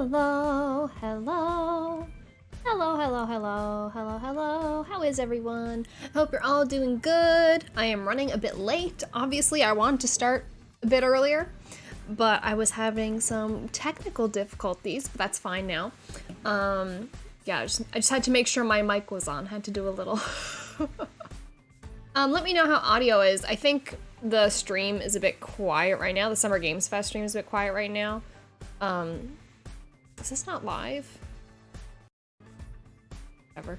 Hello, hello. Hello, hello, hello, hello, hello. How is everyone? Hope you're all doing good. I am running a bit late. Obviously, I wanted to start a bit earlier, but I was having some technical difficulties, but that's fine now. Yeah, I just had to make sure my mic was on. Had to do a little. Let me know how audio is. I think the stream is a bit quiet right now. The Summer Games Fest stream is a bit quiet right now. Is this not live? Whatever.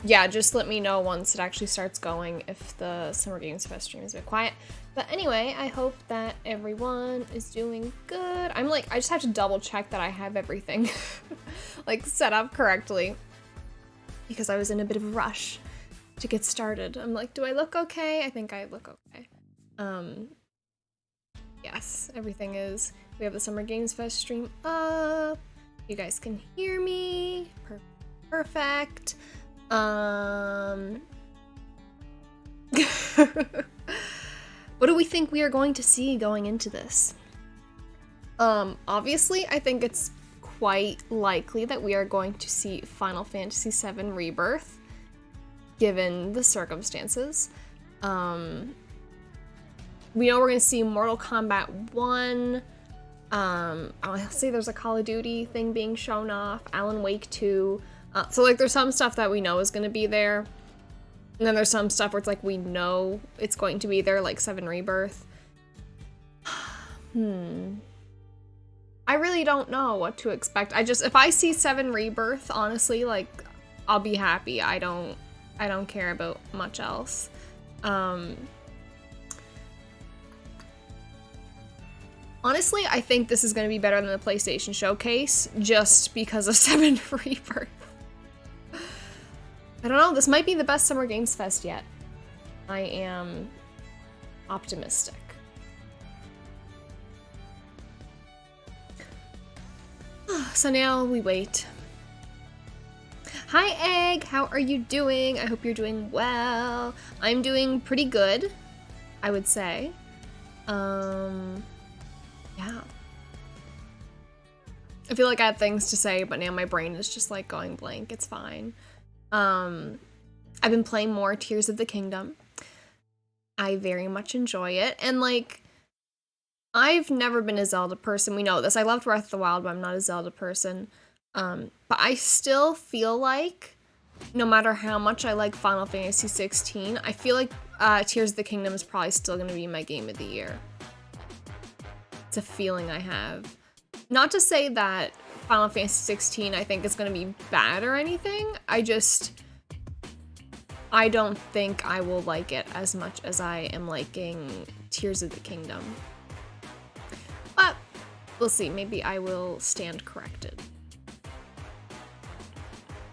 Yeah, just let me know once it actually starts going if the Summer Games Fest stream is a bit quiet. But anyway, I hope that everyone is doing good. I just have to double check that I have everything like set up correctly because I was in a bit of a rush to get started. I'm like, do I look okay? I think I look okay. Yes, everything is. We have the Summer Games Fest stream up. You guys can hear me. Perfect. What do we think we are going to see going into this? Obviously, I think it's quite likely that we are going to see Final Fantasy VII Rebirth, given the circumstances. We know we're going to see Mortal Kombat 1. I'll say there's a Call of Duty thing being shown off. Alan Wake 2. So, like, there's some stuff that we know is going to be there. And then there's some stuff where it's like we know it's going to be there, like VII Rebirth. I really don't know what to expect. If I see VII Rebirth, honestly, like, I'll be happy. I don't care about much else. Honestly, I think this is going to be better than the PlayStation Showcase, just because of VII Rebirth. I don't know, this might be the best Summer Games Fest yet. I am optimistic. So now we wait. Hi Egg, how are you doing? I hope you're doing well. I'm doing pretty good, I would say. Yeah. I feel like I had things to say, but now my brain is just like going blank. It's fine. I've been playing more Tears of the Kingdom. I very much enjoy it. And like, I've never been a Zelda person. We know this. I loved Breath of the Wild, but I'm not a Zelda person. But I still feel like, no matter how much I like Final Fantasy 16, I feel like Tears of the Kingdom is probably still going to be my game of the year. It's a feeling I have. Not to say that Final Fantasy 16 I think is going to be bad or anything. I don't think I will like it as much as I am liking Tears of the Kingdom. But we'll see. Maybe I will stand corrected.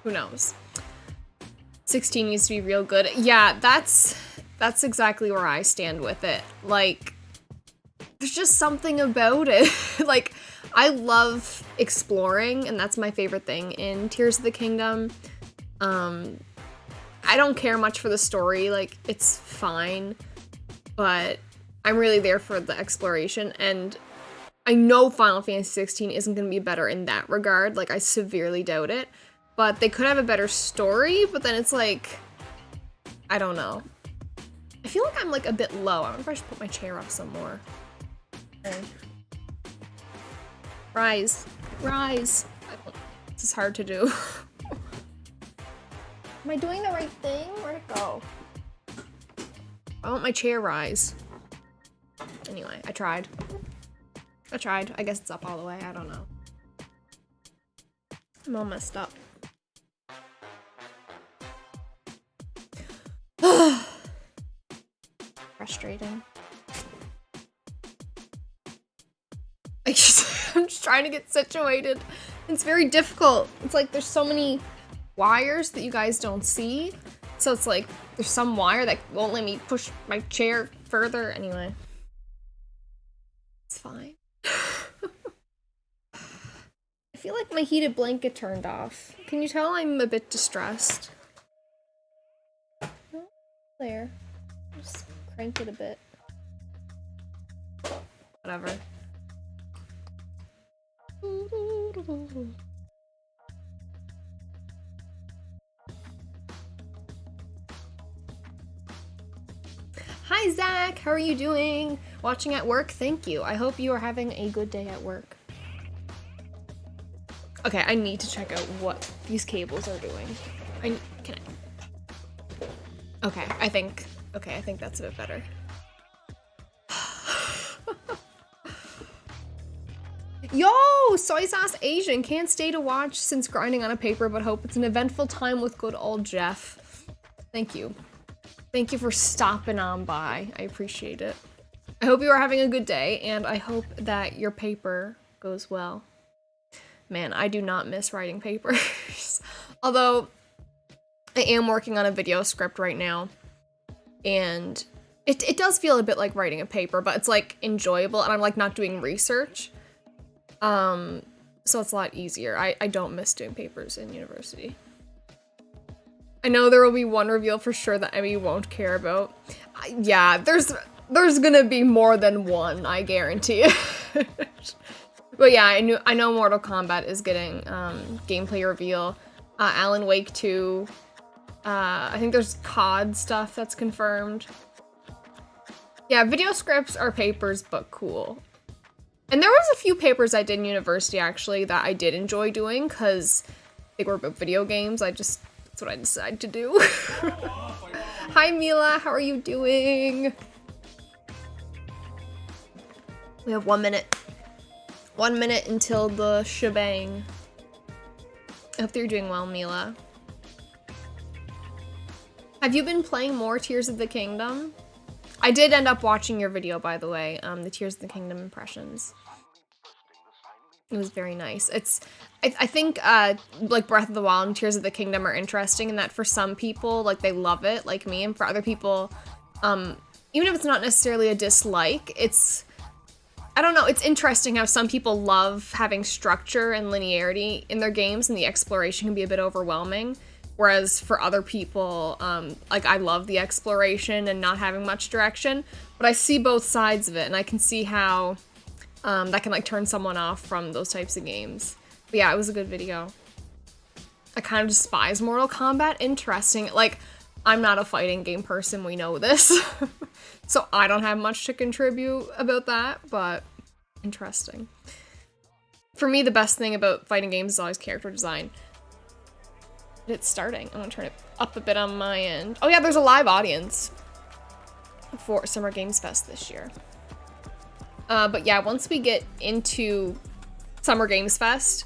Who knows? 16 needs to be real good. Yeah, that's exactly where I stand with it. Like, there's just something about it. Like, I love exploring, and that's my favorite thing in Tears of the Kingdom. I don't care much for the story, like, it's fine, but I'm really there for the exploration, and I know Final Fantasy 16 isn't going to be better in that regard, like, I severely doubt it, but they could have a better story, but then it's like, I don't know. I feel like I'm, like, a bit low. I wonder if I should put my chair up some more. Okay. Rise. Rise. This is hard to do. Am I doing the right thing? Where'd it go? I want my chair rise. Anyway, I tried. I guess it's up all the way. I don't know. I'm all messed up. Frustrating. I'm just trying to get situated. It's very difficult. It's like there's so many wires that you guys don't see. So it's like there's some wire that won't let me push my chair further. Anyway. It's fine. I feel like my heated blanket turned off. Can you tell I'm a bit distressed? No, there. Just crank it a bit. Whatever. Hi Zach, how are you doing? Watching at work? Thank you. I hope you are having a good day at work. Okay, I need to check out what these cables are doing. Okay, I think that's a bit better. Yo, Soy Sauce Asian, can't stay to watch since grinding on a paper, but hope it's an eventful time with good old Jeff. Thank you. Thank you for stopping on by. I appreciate it. I hope you are having a good day, and I hope that your paper goes well. Man, I do not miss writing papers. Although, I am working on a video script right now, and it does feel a bit like writing a paper, but it's like enjoyable, and I'm like not doing research. So it's a lot easier. I don't miss doing papers in university. I know there will be one reveal for sure that Emmy won't care about. Yeah, there's gonna be more than one, I guarantee it. But yeah, I know Mortal Kombat is getting gameplay reveal. Alan Wake 2. I think there's COD stuff that's confirmed. Yeah, video scripts are papers, but cool. And there was a few papers I did in university, actually, that I did enjoy doing, because they were about video games. That's what I decided to do. Hi, Mila. How are you doing? We have 1 minute. 1 minute until the shebang. I hope that you're doing well, Mila. Have you been playing more Tears of the Kingdom? I did end up watching your video, by the way, the Tears of the Kingdom impressions. It was very nice. I think, like, Breath of the Wild and Tears of the Kingdom are interesting in that for some people, like, they love it, like me, and for other people, even if it's not necessarily a dislike, I don't know, it's interesting how some people love having structure and linearity in their games, and the exploration can be a bit overwhelming. Whereas for other people, like, I love the exploration and not having much direction, but I see both sides of it, and I can see how that can, like, turn someone off from those types of games. But yeah, it was a good video. I kind of despise Mortal Kombat. Interesting. Like, I'm not a fighting game person, we know this. So I don't have much to contribute about that, but interesting. For me, the best thing about fighting games is always character design. It's starting. I'm gonna turn it up a bit on my end. Oh yeah, there's a live audience for Summer Games Fest this year. But yeah, once we get into Summer Games Fest,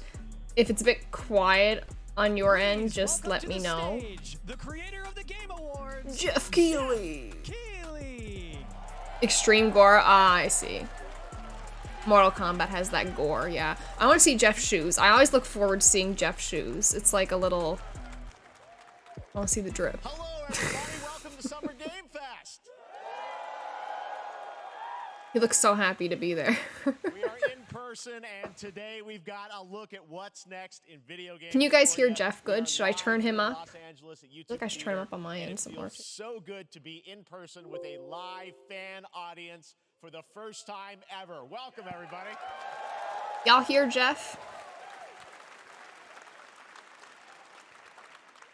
if it's a bit quiet on your end, just let me know. The creator of the Game Awards, Jeff Keighley. Extreme gore. Ah, I see. Mortal Kombat has that gore, yeah. I want to see Jeff's shoes. I always look forward to seeing Jeff's shoes. It's like a little... I want to see the drip. Hello, everybody. Welcome to Summer Game Fest. He looks so happy to be there. We are in person, and today we've got a look at what's next in video games. Can you guys hear Jeff good? Should I turn him up? I think I should turn him up on my end some more. It's so good to be in person with a live fan audience for the first time ever. Welcome, everybody. Y'all hear Jeff?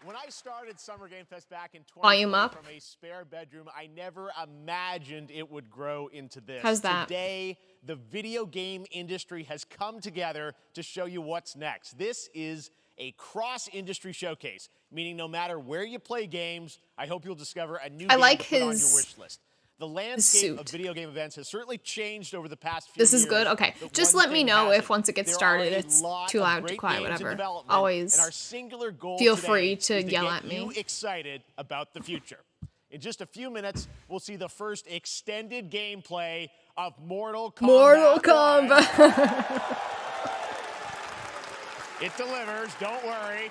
When I started Summer Game Fest back in 2020 from a spare bedroom, I never imagined it would grow into this. How's that? Today, the video game industry has come together to show you what's next. This is a cross-industry showcase, meaning no matter where you play games, I hope you'll discover a new game to put on your wish list. The landscape of video game events has certainly changed over the past few years. This is good? Okay. Just let me know if once it gets started it's too loud, too quiet, whatever. Always feel free to yell at me. You excited about the future. In just a few minutes, we'll see the first extended gameplay of Mortal Kombat. Mortal Kombat. It delivers, don't worry.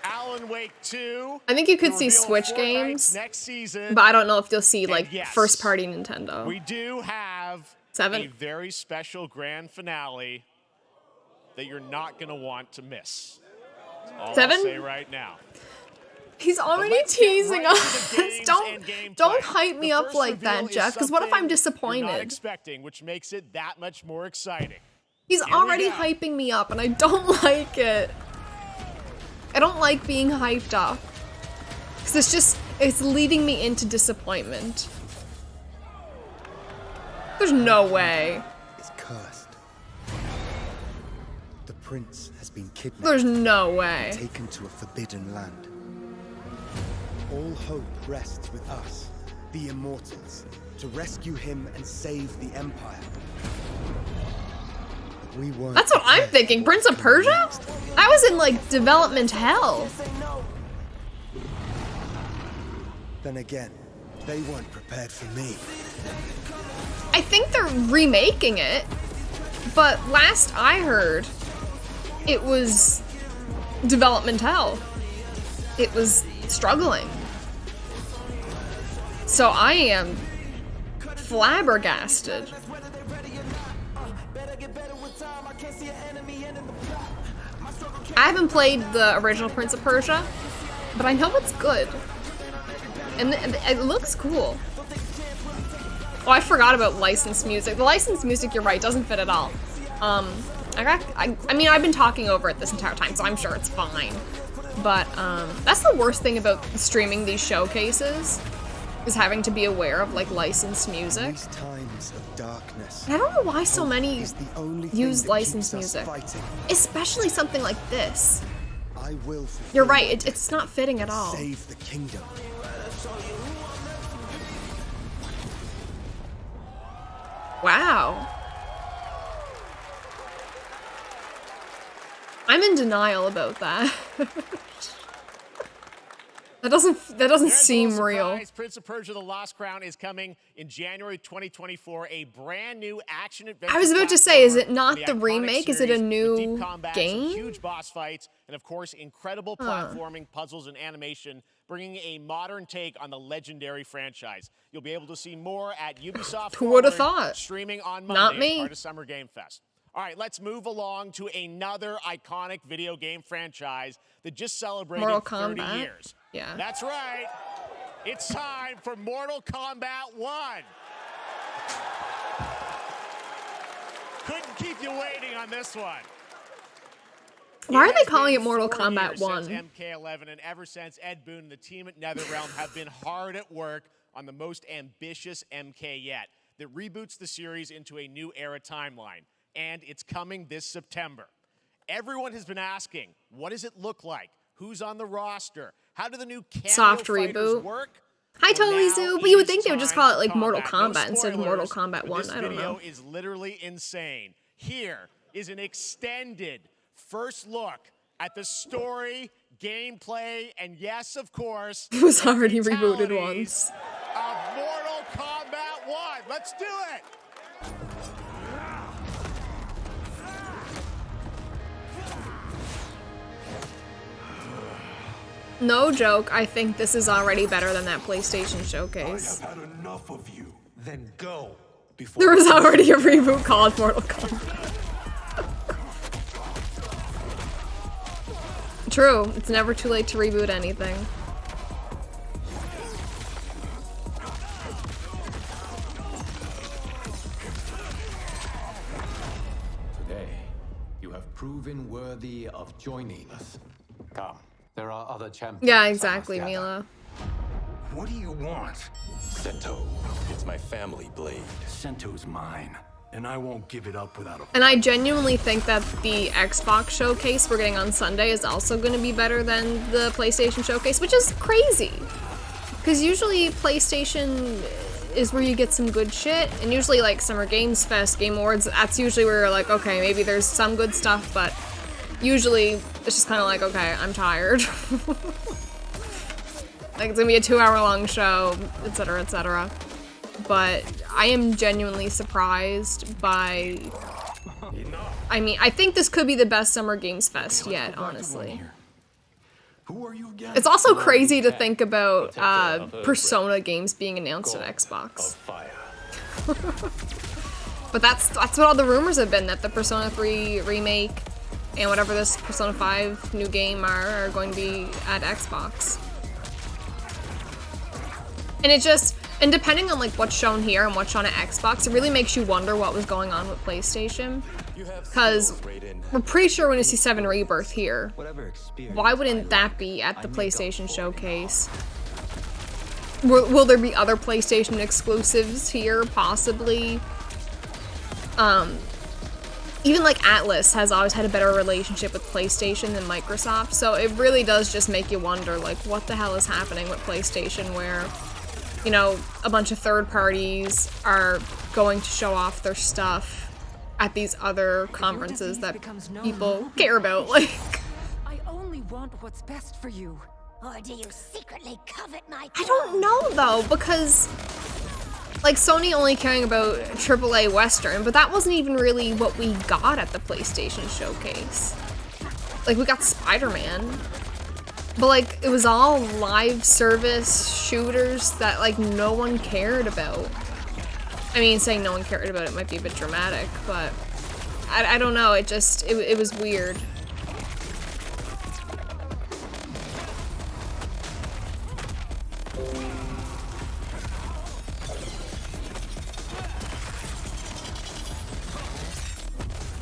Alan Wake 2. I think you could see Switch games next season, but I don't know if you'll see like yes, first party Nintendo. We do have a very special grand finale that you're not going to want to miss. All I'll say right now. He's already teasing us. Don't hype me up like that, Jeff, because what if I'm disappointed? Not expecting, which makes it that much more exciting. He's already hyping me up, and I don't like it. I don't like being hyped up. Because it's leading me into disappointment. There's no way. Is cursed. The prince has been kidnapped. There's no way. Taken to a forbidden land. All hope rests with us, the immortals, to rescue him and save the empire. But we weren't. That's what I'm thinking. Prince of Persia? I was in like development hell. Then again, they weren't prepared for me. I think they're remaking it, but last I heard, it was development hell. It was struggling. So I am flabbergasted. I haven't played the original Prince of Persia, but I know it's good. And it looks cool. Oh, I forgot about licensed music. The licensed music, you're right, doesn't fit at all. I mean, I've been talking over it this entire time, so I'm sure it's fine. But that's the worst thing about streaming these showcases, is having to be aware of like licensed music. These times of darkness. And I don't know why so many is the only thing use that licensed keeps us music, fighting. especially something like this. I will fulfill You're right, my it's not fitting at all. Save the kingdom. Wow. I'm in denial about that. That doesn't seem real. Prince of Persia: The Lost Crown is coming in January 2024. A brand new action-adventure. I was about to say, is it not the iconic remake? Is it a series with new deep combat, some game? huge boss fights, and of course, incredible platforming, puzzles, and animation, bringing a modern take on the legendary franchise. You'll be able to see more at Ubisoft. Who would have Forward, thought? Streaming on Monday, Not me. as part of Summer Game Fest. All right, let's move along to another iconic video game franchise that just celebrated Mortal 30 Kombat? years. Yeah. That's right. It's time for Mortal Kombat 1. Couldn't keep you waiting on this one. Why are they has calling been it Mortal 4 Kombat years 1? Since MK11, and ever since, Ed Boon and the team at NetherRealm have been hard at work on the most ambitious MK yet that reboots the series into a new era timeline. And it's coming this September. Everyone has been asking, what does it look like? Who's on the roster? How do the new cameo Soft fighters reboot. work? Hi, Well, Totally now Zoo, but you would it think is they would just time call it for like Mortal combat. No Kombat instead of Mortal spoilers, Kombat but 1. This I don't video know. is literally insane. Here is an extended first look at the story, gameplay, and yes, of course, It was already fatalities rebooted once. of Mortal Kombat 1. Let's do it. No joke, I think this is already better than that PlayStation showcase. I have had enough of you. Then go. Before There was already a reboot called Mortal Kombat. True, it's never too late to reboot anything. Today, you have proven worthy of joining us. Come, there are other champions. Yeah, I exactly, must gather. Mila. What do you want? Sento, it's my family blade. Sento's mine, and I won't give it up without a And I genuinely think that the Xbox showcase we're getting on Sunday is also going to be better than the PlayStation showcase, which is crazy. Because usually PlayStation is where you get some good shit, and usually like Summer Games Fest, Game Awards, that's usually where you're like, okay, maybe there's some good stuff, but usually it's just kind of like, okay, I'm tired. Like, it's gonna be a 2-hour-long show, etc., etc. But I am genuinely surprised by... I mean, I think this could be the best Summer Games Fest yet, honestly. Who are you again? It's also crazy to think about Persona games being announced at Xbox. Fire. But that's what all the rumors have been, that the Persona 3 remake and whatever this Persona 5 new game are going to be at Xbox. And it just, And depending on like what's shown here and what's shown at Xbox, it really makes you wonder what was going on with PlayStation. Because we're pretty sure we're going to see VII Rebirth here. Why wouldn't that be at the PlayStation Showcase? Will there be other PlayStation exclusives here? Possibly. Even like Atlas has always had a better relationship with PlayStation than Microsoft, so it really does just make you wonder, like, what the hell is happening with PlayStation where, you know, a bunch of third parties are going to show off their stuff at these other conferences that people care about, like... I only want what's best for you. Or do you secretly covet my I don't know, though, because... like, Sony only caring about AAA Western, but that wasn't even really what we got at the PlayStation Showcase. Like, we got Spider-Man, but, like, it was all live service shooters that, like, no one cared about. I mean, saying no one cared about it might be a bit dramatic, but I don't know, it was weird.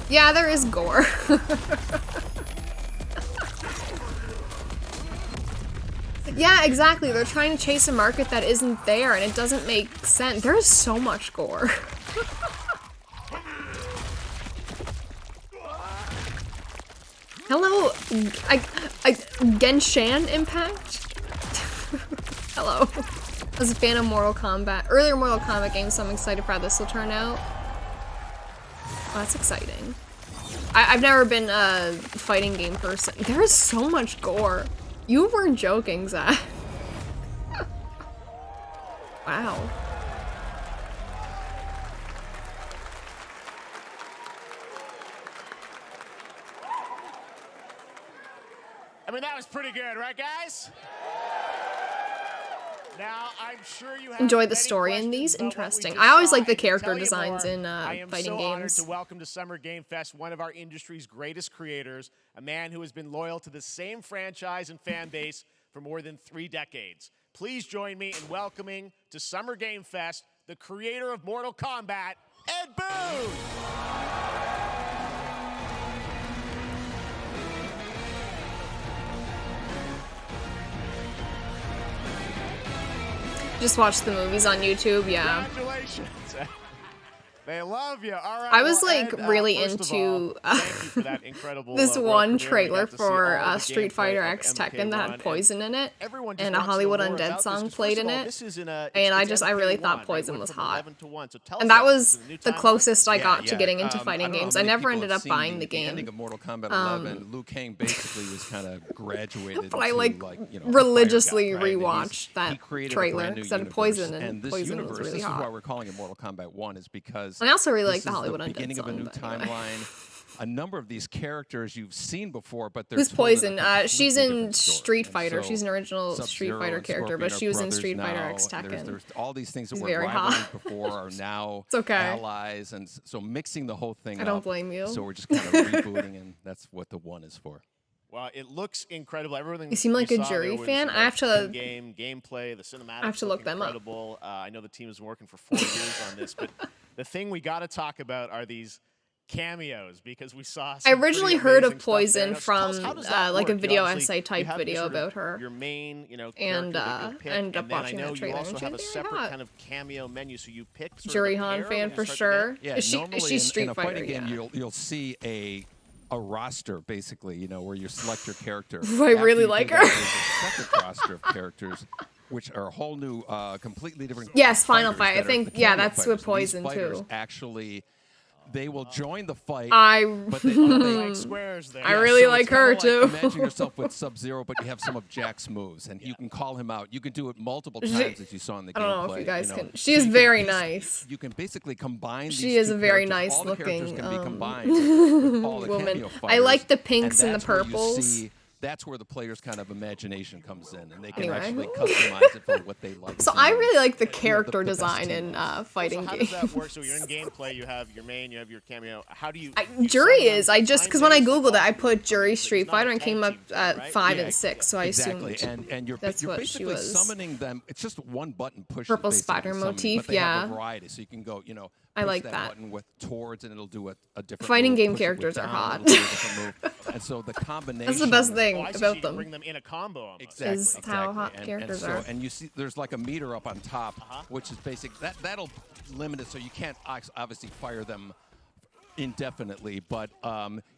Yeah, there is gore. Yeah, exactly. They're trying to chase a market that isn't there, and it doesn't make sense. There is so much gore. Hello, Genshan Impact? Hello. I was a fan of Mortal Kombat. Earlier Mortal Kombat games, so I'm excited for how this will turn out. Oh, that's exciting. I've never been a fighting game person. There is so much gore. You weren't joking, Zach. Wow. I mean, that was pretty good, right, guys? Now, I'm sure you have enjoy the story in these. Interesting. I always like the character designs in fighting games. To welcome to Summer Game Fest one of our industry's greatest creators, a man who has been loyal to the same franchise and fan base for more than 3 decades. Please join me in welcoming to Summer Game Fest the creator of Mortal Kombat, Ed Boon! Just watch the movies on YouTube, yeah. Congratulations. They love you. All right. I was like Ed, really into thank you for that incredible, this one trailer for for Street Fighter X Tekken that had Poison in it, and a Hollywood Undead song played in it, and I really thought Poison was hot. And that was the closest I got to getting into fighting games. I never ended up buying the game. The ending of Mortal Kombat 11, Liu Kang basically was kind of graduated. But I you know, religiously guy, right? rewatched that trailer because I had Poison, and this Poison universe, was really this is why hot. we're calling it Mortal Kombat 1, is because And I also really like this the is Hollywood Undead beginning of a song, new but anyway. timeline. A number of these characters you've seen before, but they're Who's told in a Poison? She's completely in different story. Street And Fighter. so She's an original Street Sub-Zero Fighter and character, Scorpion but are she was in brothers Street Fighter now. X Tekken. There's all these things that She's were very rivaling hot. before are now It's okay. allies, and so mixing the whole thing I don't up. blame you. So we're just kind of rebooting, and that's what the 1 is for. Well, it looks incredible. Everything You seem like we a saw jury there was, fan. you know, I have to- gameplay, the cinematics. I have to look them up. incredible. I know the team has been working for 4 years on this, but the thing we got to talk about are these cameos, because we saw. I originally heard of Poison Now, from how does that like a work? video Obviously, essay type you have video sort of about her. Your main, you know, And, character that you pick, ended up and then watching I know that trailer, you also and have a she's very separate hot. kind of cameo menu, so you pick sort Jury of a Han pair fan when for you start the game? sure. Yeah, Is normally she Street in a Fighter? fighting game, Yeah. you'll see a roster, basically, you know, where you select your character. I really like her. There's a second roster of characters, which are a whole new, completely different. Yes, Final fighters Fight. I that are think, the yeah, cameo that's with fighters. Poison, And these fighters too. Actually, they will join the fight. Like but they, squares there. I really so like it's kinda her, too. Imagine yourself with Sub-Zero, but you have some of Jack's moves, and you can call him out. You can do it multiple times, as you saw in the I gameplay. don't know if you guys can. So She is you can very bas- nice. You can basically combine. She these is two a very characters. nice All the characters looking, can be combined with all the woman. cameo I like fighters, the pinks and the that's where you purples. see that's where the player's kind of imagination comes in, and they can Anyway. actually customize it for what they like. So to I do. really like the You know, character the best design team in wins. fighting So how games. does that work? So you're in gameplay, you have your main, you have your cameo. How do you... Jury is. I just because when I time-based, googled it, I like, put Jury it's Street not a Fighter and tag came up team thing, at right? 5 Yeah, and 6. So I exactly. assumed And you're that's what she basically was. summoning them. It's just one button push. Purple spider motif, but they have yeah. a variety, so you can go, you know, I push like that that. button with towards, and it'll do a different Fighting move. game Push it with characters are down, hot. it'll do a different move. And so the combination. That's the best thing Oh, I see, so about you can them. bring them in a combo almost. Exactly. Is how hot exactly. characters and are. And you see, there's like a meter up on top, which is basic. That'll limit it, so you can't obviously fire them indefinitely, but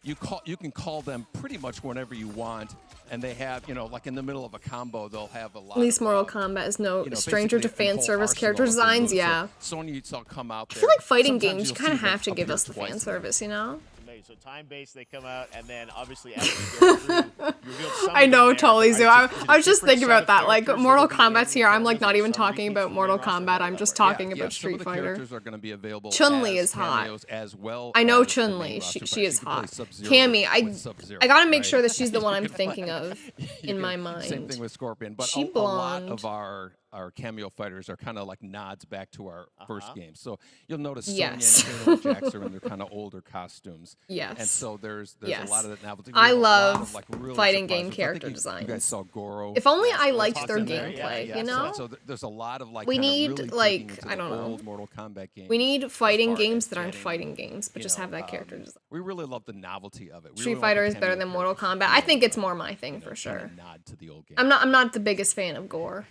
you can call them pretty much whenever you want, and they have, you know, like in the middle of a combo, they'll have a lot. At least of, Mortal Kombat is no you know, stranger to basically a fan whole service arsenal character of their designs. moves. Yeah. So Sonya will come out. I feel like fighting Sometimes games, you you'll kind of see them have to give appear us the twice fan in service, you know? So time-based, they come out, and then obviously as you go through, you reveal some I of them know, there. totally, Zoo. Right, I was just different thinking set about of that. Like, characters Mortal that'll be Kombat's in here. I'm, like, cameos, not even some talking repeats about from Mortal main roster, Kombat. how I'm that just works. talking Yeah, about some Street of the Fighter. characters are going to be available. Chun-Li as is hot. cameos as well. I know as the main Chun-Li. roster She is fighters. You hot. can play Sub-Zero Cammy, with Sub-Zero, I gotta make right? sure that she's the one I'm thinking of in my mind. Same thing with Scorpion, but She a lot blonde. of our cameo fighters are kind of like nods back to our first game. So you'll notice Sonya Yes. and Taylor and Jax are in their kind of older costumes. Yes. And so there's Yes. a lot of that novelty. I We have a lot love of, like, really fighting surprise game moves. I think character You guys designs. saw Goro. If only I Goro liked talks their in there. gameplay, Yeah, you know? So there's a lot of like. We kinda need, really like, digging into I the don't know. old Mortal Kombat games. We need as fighting far games as that aren't getting, fighting games, but you just know, have that character design. We really love the novelty of it. We Street really love Fighter the is better cameo than Mortal characters, Kombat. I think it's you more my thing know, for kinda sure. Nod to the old game. I'm not the biggest fan of gore.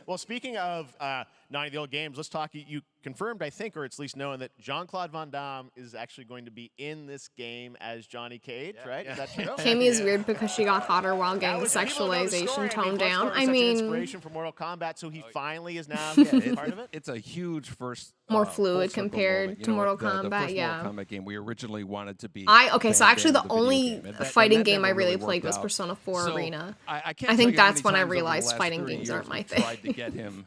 Well, speaking of nodding the old games, let's talk. You confirmed, I think, or it's at least known that Jean-Claude Van Damme is actually going to be in this game as Johnny Cage, right? Is that true? Cammy is weird because she got hotter while That getting the was- people know the story. sexualization I mean, toned Bloodsport down. was I such an mean, inspiration for Mortal Kombat, so he finally is now part of it. It's a huge first. More full fluid circle compared moment. You to know, Mortal the Kombat, first yeah. Mortal Kombat game we originally wanted to be. okay, so Van actually the Damme, video only game, and that fighting game I never really worked played was out. Persona 4 So, Arena. I can't I tell think you how that's many when I times over the realized last fighting 30 games years aren't my we thing. tried to get him.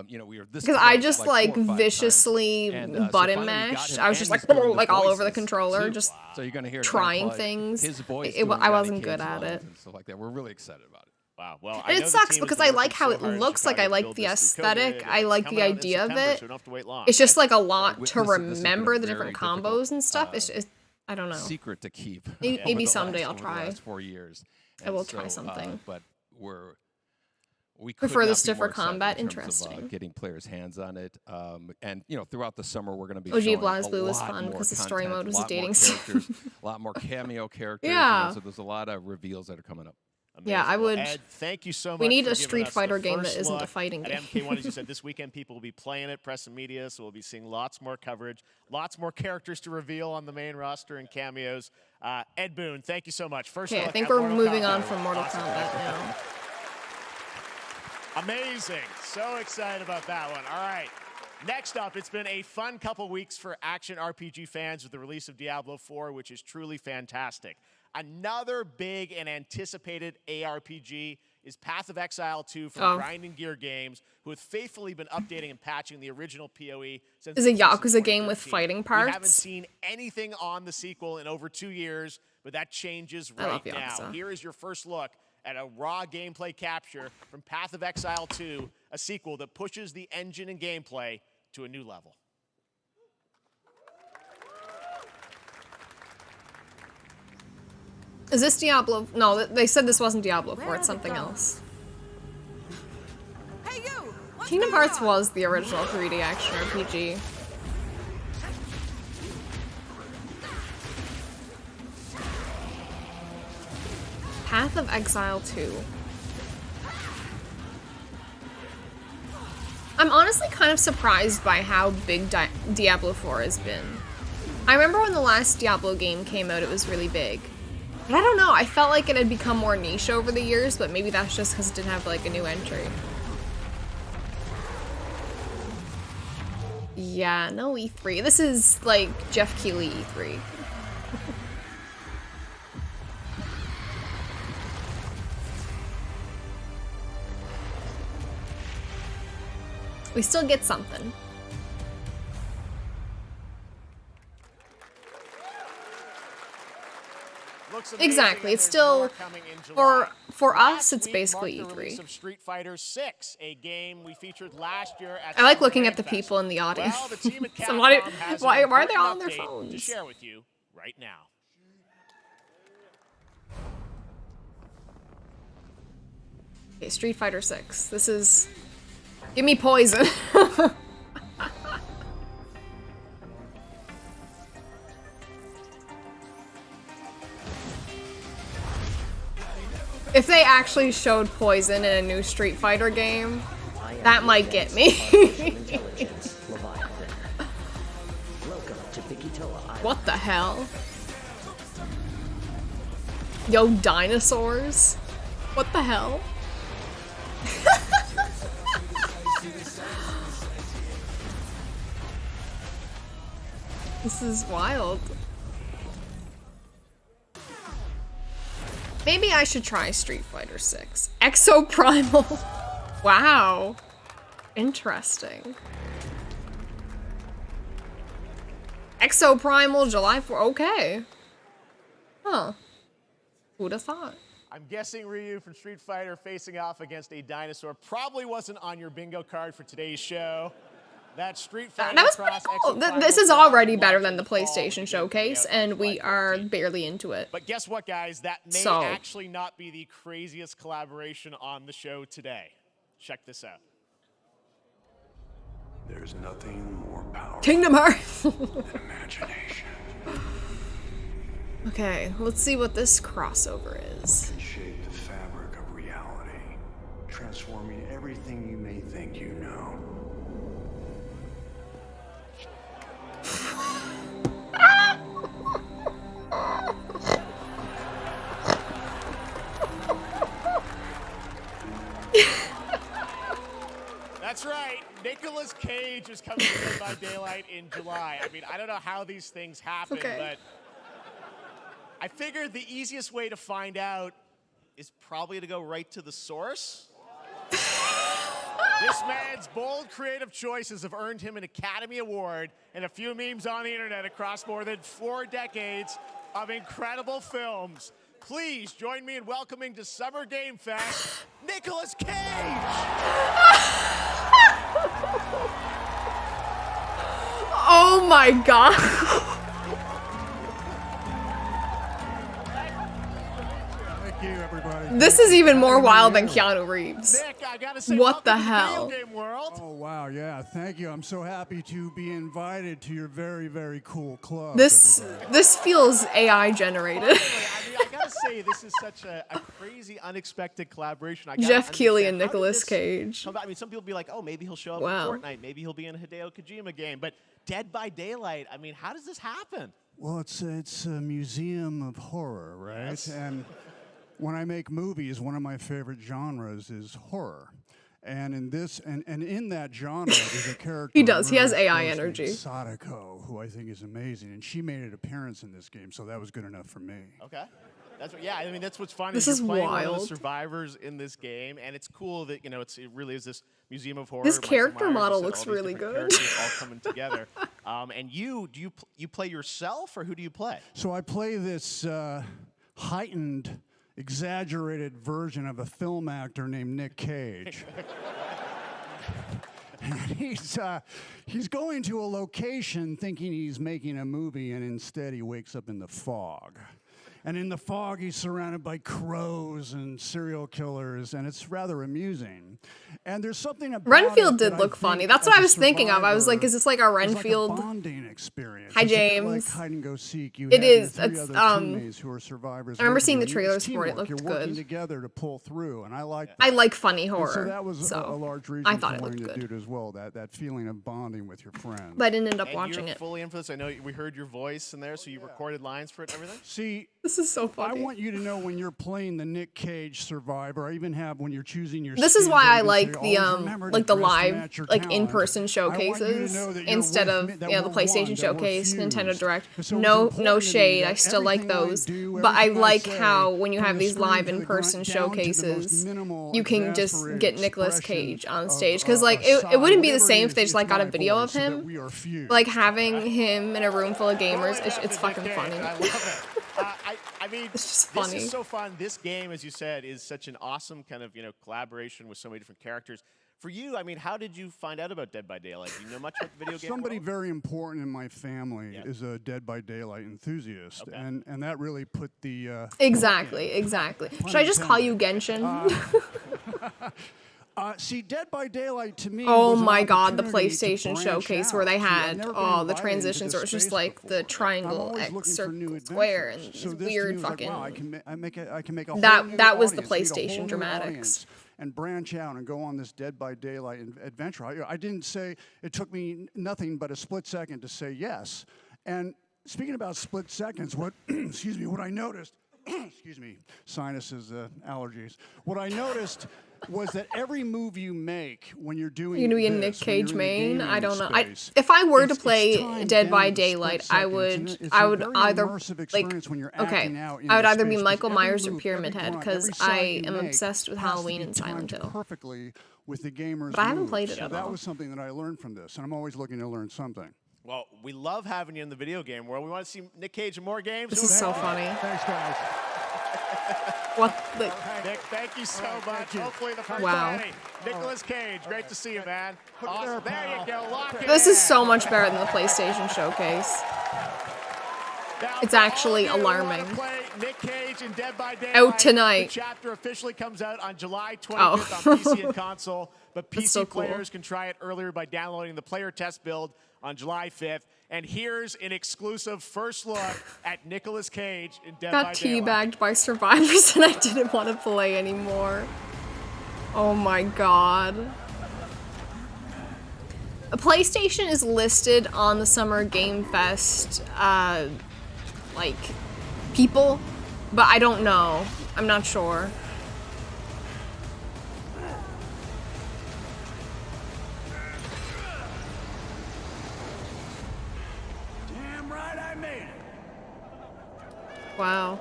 You know, we were this Because I close, just like 4 or 5 viciously times. And, so button finally we got mashed. him, I was and just he's like doing the like all over the voices, controller, too. just So you're gonna hear trying Jean-Claude, things. His voice I doing wasn't Johnny good at Cage's it. lines and stuff like that. We're really excited about it. Wow. Well, And I know it the sucks team has because been I working like how so it hard in looks. Like Chicago I to like build the this through aesthetic. COVID, I and like it's the coming out in idea of September, it. so we don't have to wait long, It's just right? like a lot to This has been a remember the very different difficult, combos and stuff. It's I don't know. Secret to keep. Maybe over the someday last- I'll over the try. last 4 years. I will And try something. But we Prefer could this not to be more for excited combat. in terms of, Interesting. getting players' hands on it, and you know, throughout the summer we're going to be OG showing BlazBlue a was lot fun more because the story content, mode was a lot a dating more sim. characters, a lot more cameo characters. Yeah. You know, so there's a lot of reveals that are coming up. Yeah, I Amazing. Well, would- Ed, thank you so much. we need for a giving Street us Fighter the game that first isn't a look fighting at game. MK1, as you said, this weekend people will be playing it, press and media, so we'll be seeing lots more coverage, lots more characters to reveal on the main roster and cameos. Ed Boon, thank you so much. First Okay, I look think at we're Mortal moving Kombat. on from Mortal Awesome. Kombat now. Amazing. So excited about that one. All right. Next up, it's been a fun couple weeks for action RPG fans with the release of Diablo 4, which is truly fantastic. Another big and anticipated ARPG is Path of Exile 2 from Grinding Gear Games, who have faithfully been updating and patching the original PoE since Is it the release in Yakuza game with 2013. fighting We haven't parts? seen anything on the sequel in over 2 years, but that changes I love right now. Yakuza. Here is your first look at a raw gameplay capture from Path of Exile 2, a sequel that pushes the engine and gameplay to a new level. Is this Diablo? No, they said this wasn't Diablo 4. Where It's are the something dogs? else. Hey you! What's Kingdom going Hearts on? was the original 3D action RPG. Path of Exile 2. I'm honestly kind of surprised by how big Diablo 4 has been. I remember when the last Diablo game came out, it was really big. But I don't know, I felt like it had become more niche over the years, but maybe that's just because it didn't have like a new entry. Yeah, no E3. This is like Jeff Keighley E3. We still get something. Looks amazing, Exactly. and It's there's still more coming in July. for us. Last It's week basically marked the release E3. of Street Fighter VI, a game we featured last year at I like Summer looking Game at the Fest. people in the audience. Well, the team at So Capcom has why an are they all on important their update to phones? share with you right now. Okay, Street Fighter 6. This is... Give me poison. If they actually showed poison in a new Street Fighter game, that might get me. What the hell? Yo, dinosaurs? What the hell? This is wild. Maybe I should try Street Fighter 6. Exoprimal. Wow. Interesting. Exoprimal July 4. Okay. Huh. Who'd have thought? I'm guessing Ryu from Street Fighter facing off against a dinosaur probably wasn't on your bingo card for today's show. That Street Fighter That was pretty cool. This is already better than the PlayStation Showcase, and we are barely into it. But guess what, guys? That may actually not be the craziest collaboration on the show today. Check this out. There's nothing more powerful Kingdom Hearts. than imagination. Okay, let's see what this crossover is. Can shape the fabric of reality, transforming everything you may think you know. That's right. Nicolas Cage is coming to Dead by Daylight in July. I mean, I don't know how these things happen, but I figured the easiest way to find out is probably to go right to the source. This man's bold creative choices have earned him an Academy Award and a few memes on the internet across more than 4 decades of incredible films. Please join me in welcoming to Summer Game Fest, Nicolas Cage! Oh my god. Thank you, everybody. This is even more wild than Keanu Reeves. Nick, I gotta say, what the welcome to hell? video game world. Oh, wow, yeah, thank you. I'm so happy to be invited to your very, very cool club. This feels AI generated. I mean, I gotta say, this is such a crazy, unexpected collaboration. Jeff Keighley and Nicolas Cage. I mean, some people be like, oh, maybe he'll show up Wow. in Fortnite. Maybe he'll be in a Hideo Kojima game. But Dead by Daylight, I mean, how does this happen? Well, it's a museum of horror, right? Yes. And when I make movies, one of my favorite genres is horror. And in this, and in that genre, there's a character. He does. He has Murder AI Ghost named energy. Sadako, who I think is amazing, and she made an appearance in this game, so that was good enough for me. Okay. That's what, yeah, I mean, that's what's fun. This you're is playing one of wild. the survivors in this game, and it's cool that, you know, it really is this museum of horror. His Michael character Myers, model all looks these really different good. characters all coming together. And you play yourself, or who do you play? So I play this heightened, exaggerated version of a film actor named Nick Cage. And he's going to a location thinking he's making a movie, and instead he wakes up in the fog. And in the fog, he's surrounded by crows and serial killers, and it's rather amusing. And there's something about Renfield it that did I look think funny. That's as what I a was thinking of. I was like, survivor is this like a Renfield? It's like a bonding experience. Hi, It's a bit James. like hide and go seek. You It have your is. 3 It's, other teammates who are survivors. I remember with seeing you, the and it's trailers for it. It teamwork. looked You're working good. together to pull through, and I like that. I like funny And horror. so that was a large reason I thought for it wanting looked to good. do it as well. That feeling of bonding with your friends. But I didn't end up And watching you're it. fully in for this. I know we heard your voice in there, so you recorded lines for it and everything? See, This is so funny. I want you to know when you're playing the Nick Cage survivor. I even have when you're choosing your. This is skin, why they I even like say, the "Always remember to like the dress to live match your like talent." in-person I want showcases you to know that you're instead with of me, that you know the we're PlayStation one, that we're Showcase, Nintendo fused. Direct. So it's No important to me shade. that I still like everything I those, do, but I everything like say, how when you from have the these screen live to the in-person grunt, down to the most showcases, minimal, you can just exasperated get Nicolas expression Cage on of stage because a like sigh, it wouldn't be the whatever same it if they is, just like it's got a my video voice of so that him. we are fused. Like having him in a room full of gamers, it's fucking Nick funny. Cage, I love it. mean, It's just this funny. is so fun. This game, as you said, is such an awesome kind of, collaboration with so many different characters. For you, I mean, how did you find out about Dead by Daylight? Do you know much about the video game Somebody world? very important in my family is a Dead by Daylight enthusiast, Okay. and that really put the Exactly. Should I just call you Genshin? see, Dead by Daylight to me. Oh was an my god, the opportunity to PlayStation branch showcase where out. they See, I've had never been the invited into transitions this where it's just space like before. the triangle, I'm always X, looking for circle, new square, and adventures. So these this to weird me was like, fucking. wow, I can make a whole That new was the audience, meet a PlayStation whole new dramatics. audience, and branch out and go on this Dead by Daylight adventure. I didn't say it took me nothing but a split second to say yes. And speaking about split seconds, what excuse me, what I noticed. Excuse me, sinuses, allergies. What I noticed was that every move you make when you're doing You're gonna be a this, Nick when you're Cage in the main? gaming I don't know. space, If I were to it's play timed Dead down by to split Daylight, I seconds, would and it's I a would very either immersive like experience when you're okay, acting out in I would this either be space, 'cause Michael every Myers or move, Pyramid every Head grunt, because every sign I you am make obsessed with has to Halloween be and Silent timed Hill. perfectly with the gamer's But I haven't moves. played it so at that all. was something that I learned from this, and I'm always looking to learn something. Well, we love having you in the video game world. We want to see Nick Cage in more games. This is so funny. Thanks, guys. What the? Nick, thank you so much. thank you. Hopefully the first Wow. Friday. Nicolas Cage, great to see you, man. Awesome. There you go. Lock it This in. is so much better than the PlayStation showcase. Now, It's for all actually of you who wanna alarming. Play Nick Cage in Dead by Daylight. Out tonight. The chapter officially comes out on July 25th on PC and console, but PC so cool. players can try it earlier by downloading the player test build on July 5th. And here's an exclusive first look at Nicolas Cage in Dead Got by Daylight. teabagged by survivors and I didn't want to play anymore. Oh my god. A PlayStation is listed on the Summer Game Fest, like, people, but I don't know. I'm not sure. Damn right I made it. Wow.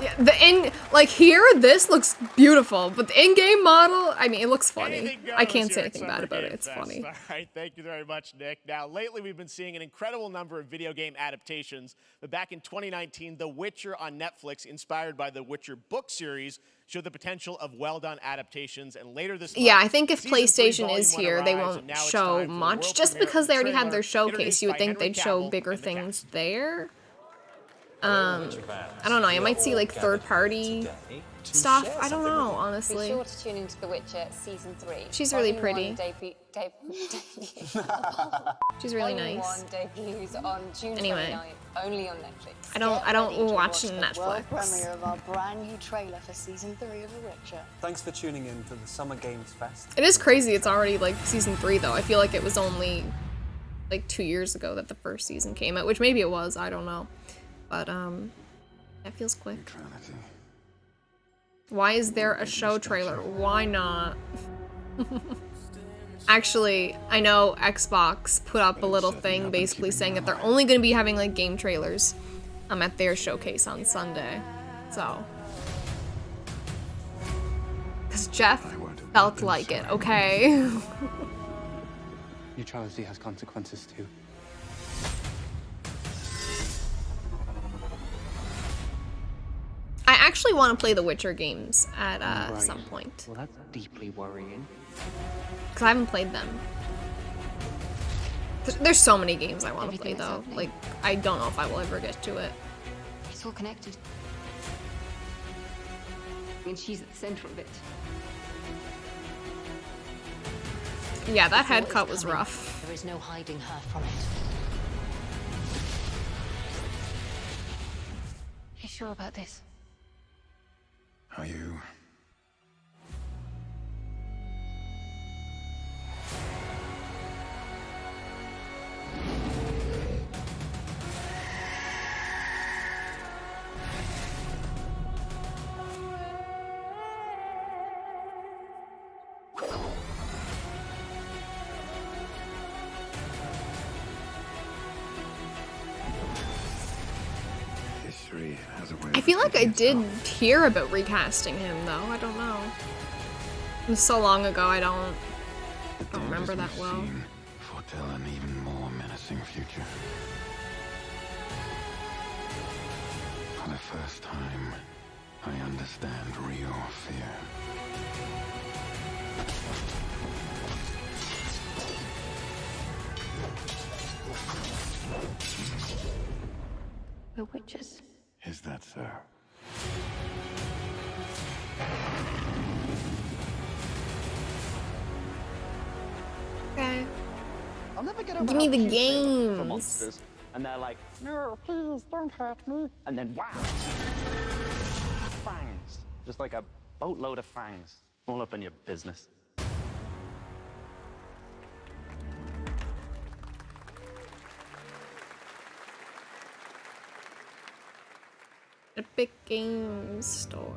Yeah, this looks beautiful, but the in-game model, I mean, it looks funny. Anything I goes can't here say at anything Summer bad about Game it. It's Fest. funny. All right, thank you very much, Nick. Now, lately we've been seeing an incredible number of video game adaptations, but back in 2019, The Witcher on Netflix, inspired by the Witcher book series, showed the potential of well-done adaptations, and later this month, Yeah, I think if Season 3 PlayStation Volume is 1 here, they arrives, won't and now it's show time for the much. world Just premiere because they already had trailer their showcase, introduced you would by think Henry they'd show Cavill bigger and the things cast. there. I don't know, you might see like third-party stuff. I don't know, Be honestly. sure to tune into The Witcher Season 3. She's really Volume pretty. 1 She's really Volume nice. 1 debuts on June Anyway. 29th, only on Netflix. I don't Get ready to watch the world Netflix. premiere of our brand new trailer for season 3 of The Witcher. Thanks for tuning in to the Summer Games Fest. It is crazy. It's already like season 3 though. I feel like it was only like 2 years ago that the first season came out, which maybe it was. I don't know, but that feels quick. Why is there a show trailer? Why not? Actually, I know Xbox put up a little thing basically saying that they're only going to be having like game trailers at their showcase on Sunday. So, because Jeff felt like it, okay? Neutrality has consequences too. I actually want to play the Witcher games at some point. Well, that's deeply worrying. Because I haven't played them. There's so many games I want to play Everything is though. happening. Like, I don't know if I will ever get to it. It's all connected. And she's at the center of it. Yeah, that head What cut is was coming? rough. There is no hiding her from it. You sure about this? Are you? History has a way I of feel like I repeating did itself. hear about recasting him though. I don't know. It was so long ago. I don't remember that well. Seen foretell an even more menacing future. first time, I understand real fear. We're witches. Is that so? Okay. I'll never get Give me the how cute they look for games. monsters. And they're like, no, please don't hurt me. And then wow, fangs, just like a boatload of fangs, all up in your business. Epic Games Store.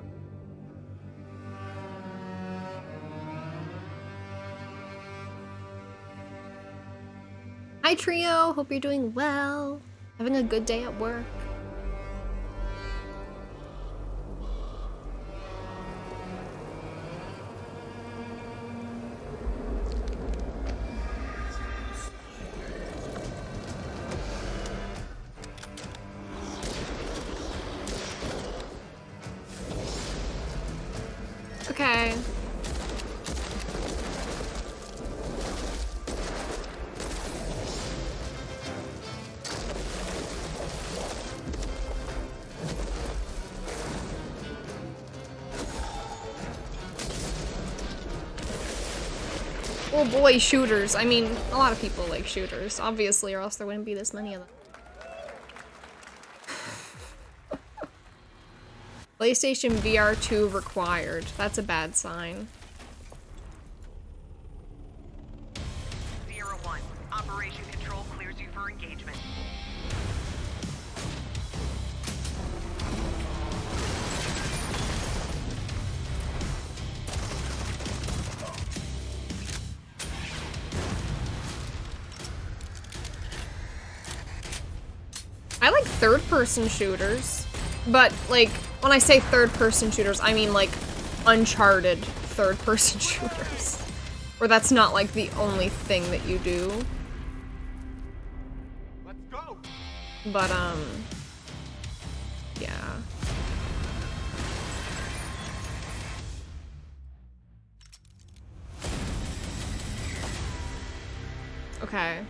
Hi Trio, hope you're doing well. Having a good day at work. Okay. Oh boy, shooters. I mean, a lot of people like shooters, obviously, or else there wouldn't be this many of them. PlayStation VR 2 required. That's a bad sign. 01. Operation Control clears you for engagement. I like third-person shooters, but like when I say third-person shooters, I mean like Uncharted third-person shooters, where that's not like the only thing that you do. Let's go. But yeah. Okay.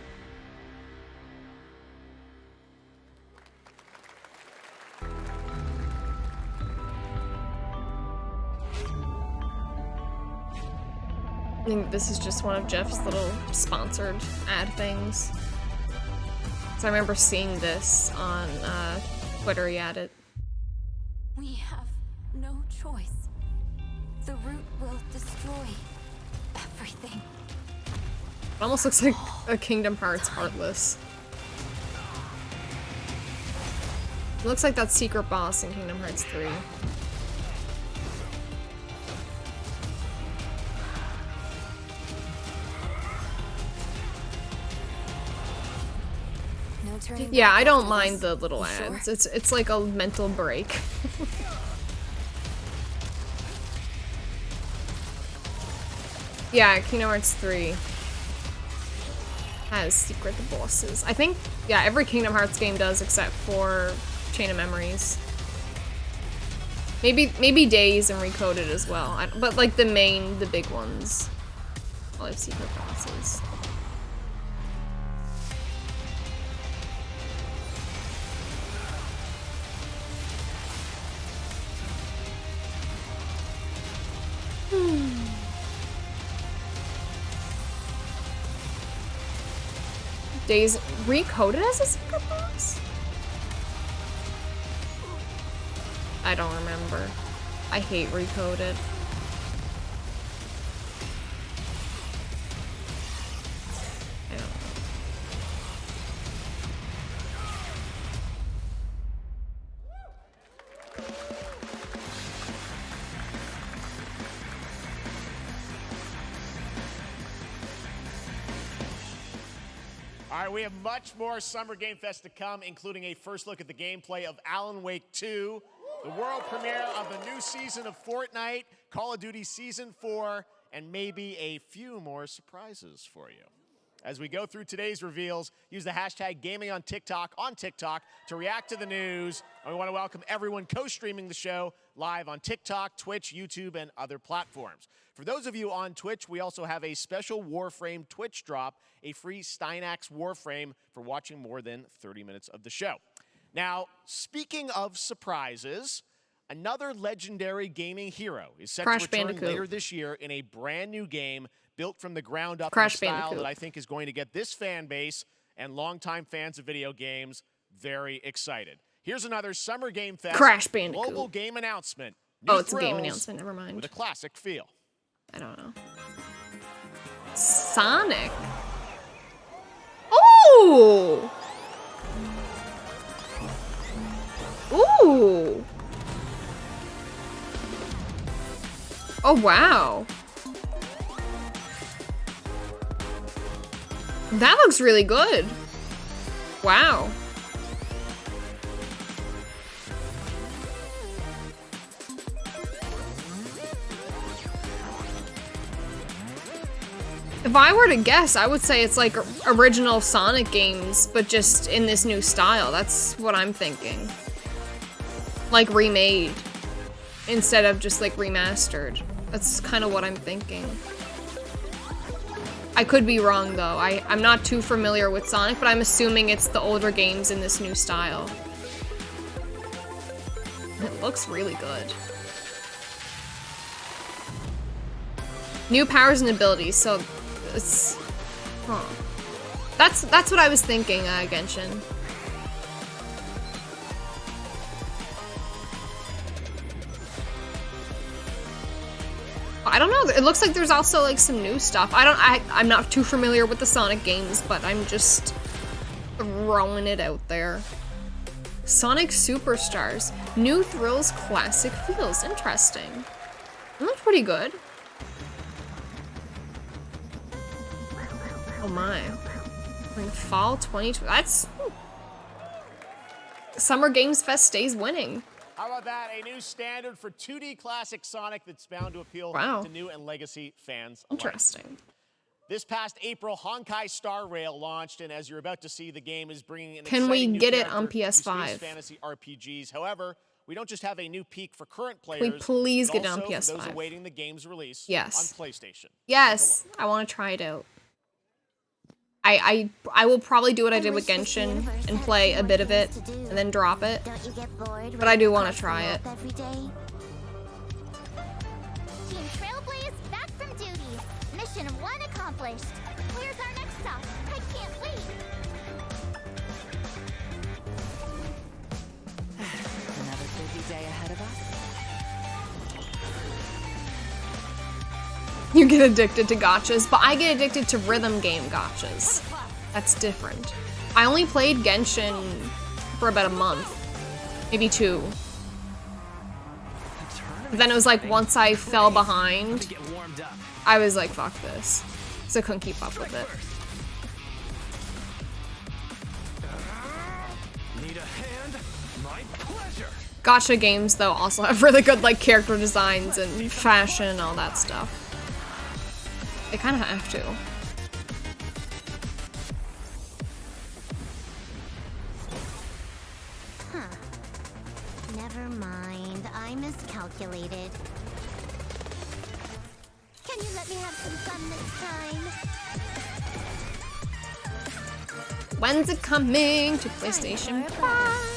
I think this is just one of Jeff's little sponsored ad things. So I remember seeing this on Twitter, he had it. We have no choice. The root will destroy everything. It almost looks like a Kingdom Hearts Heartless. It looks like that secret boss in Kingdom Hearts 3. Yeah, I don't mind the little ads. It's like a mental break. Yeah, Kingdom Hearts 3 has secret bosses. I think, yeah, every Kingdom Hearts game does except for Chain of Memories. Maybe Days and Recoded as well. But like the big ones all have secret bosses. Days Recoded as a secret boss? I don't remember. I hate Recoded. I don't. All right, we have much more Summer Game Fest to come, including a first look at the gameplay of Alan Wake 2, the world premiere of the new season of Fortnite, Call of Duty Season 4, and maybe a few more surprises for you. As we go through today's reveals, use the hashtag gaming on TikTok to react to the news. And we want to welcome everyone co-streaming the show live on TikTok, Twitch, YouTube, and other platforms. For those of you on Twitch, we also have a special Warframe Twitch drop, a free Steinax Warframe for watching more than 30 minutes of the show. Now, speaking of surprises, another legendary gaming hero is set to return later this year in a brand new game built from the ground up in a style that I think is going to get this fan base and longtime fans of video games very excited. Here's another Summer Game Fest global game announcement. Oh, it's a game announcement, never mind. With a classic feel. I don't know. Sonic. Ooh! Ooh! Oh, wow. That looks really good. Wow. If I were to guess, I would say it's like original Sonic games, but just in this new style. That's what I'm thinking. Like remade, instead of just like remastered. That's kind of what I'm thinking. I could be wrong though. I'm not too familiar with Sonic, but I'm assuming it's the older games in this new style. It looks really good. New powers and abilities, so it's... Huh. That's what I was thinking, Genshin. I don't know. It looks like there's also like some new stuff. I'm not too familiar with the Sonic games, but I'm just throwing it out there. Sonic Superstars. New thrills, classic feels. Interesting. That looks pretty good. Oh my. Like fall 2020. That's... Summer Games Fest stays winning. How about that? A new standard for 2D classic Sonic that's bound to appeal to new and legacy fans alike. Interesting. This past April, Honkai Star Rail launched, and as you're about to see, the game is bringing an Can we get it on to PS5? space fantasy RPGs. However, we don't just have a new peak for current players. Can we please but get it on also PS5? for those awaiting the game's release Yes. on PlayStation. Yes, I want to try it out. I will probably do what I did with Genshin and play a bit of it and then drop it. But I do want to try it. Team Trailblaze back from duty. Mission 1 accomplished. Where's our next stop? I can't wait. Another busy day ahead of us. You get addicted to gachas, but I get addicted to rhythm game gachas. That's different. I only played Genshin for about a month, maybe 2. But then it was like once I fell behind, I was like, fuck this. So I couldn't keep up with it. Need a hand? My pleasure. Gacha games though also have really good like character designs and fashion and all that stuff. They kind of have to. Huh. Never mind. I miscalculated. Can you let me have some fun this time? When's it coming to PlayStation 5?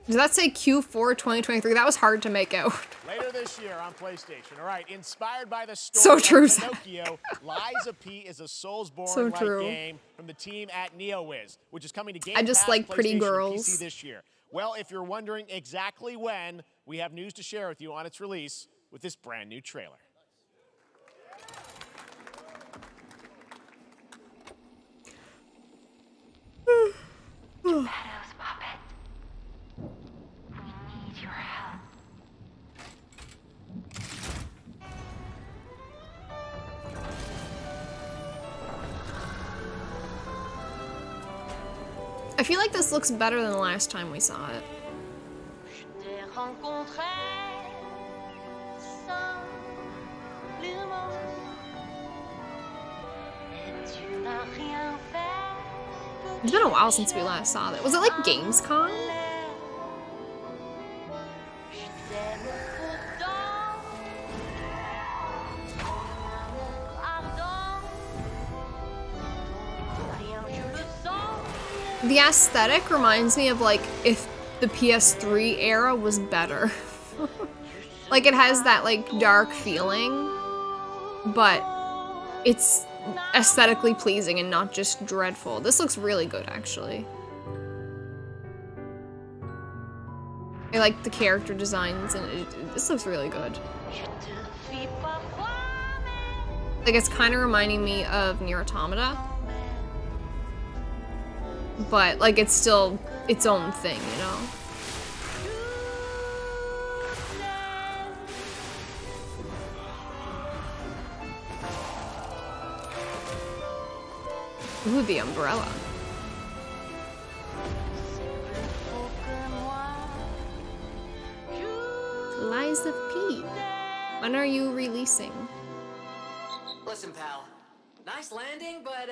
Does that say Q4 2023? That was hard to make out. Later this year on PlayStation. All right, inspired by the story of Pinocchio, Liza P is a Soulsborne-like game from the team at NeoWiz, which is coming to Game Pass, I just like pretty girls. PC this year. Well, if you're wondering exactly when, we have news to share with you on its release with this brand new trailer. Shadows, puppet. We need your help. I feel like this looks better than the last time we saw it. Je t'ai rencontré It's been a while since we last saw that. Was it like Gamescom? The aesthetic reminds me of like if the PS3 era was better. Like it has that like dark feeling, but it's aesthetically pleasing and not just dreadful. This looks really good, actually. I like the character designs, and this looks really good. Like, it's kind of reminding me of Nier Automata. But, like, it's still its own thing, you know? Ooh, the umbrella. Liza P. When are you releasing? Listen, pal. Nice landing, but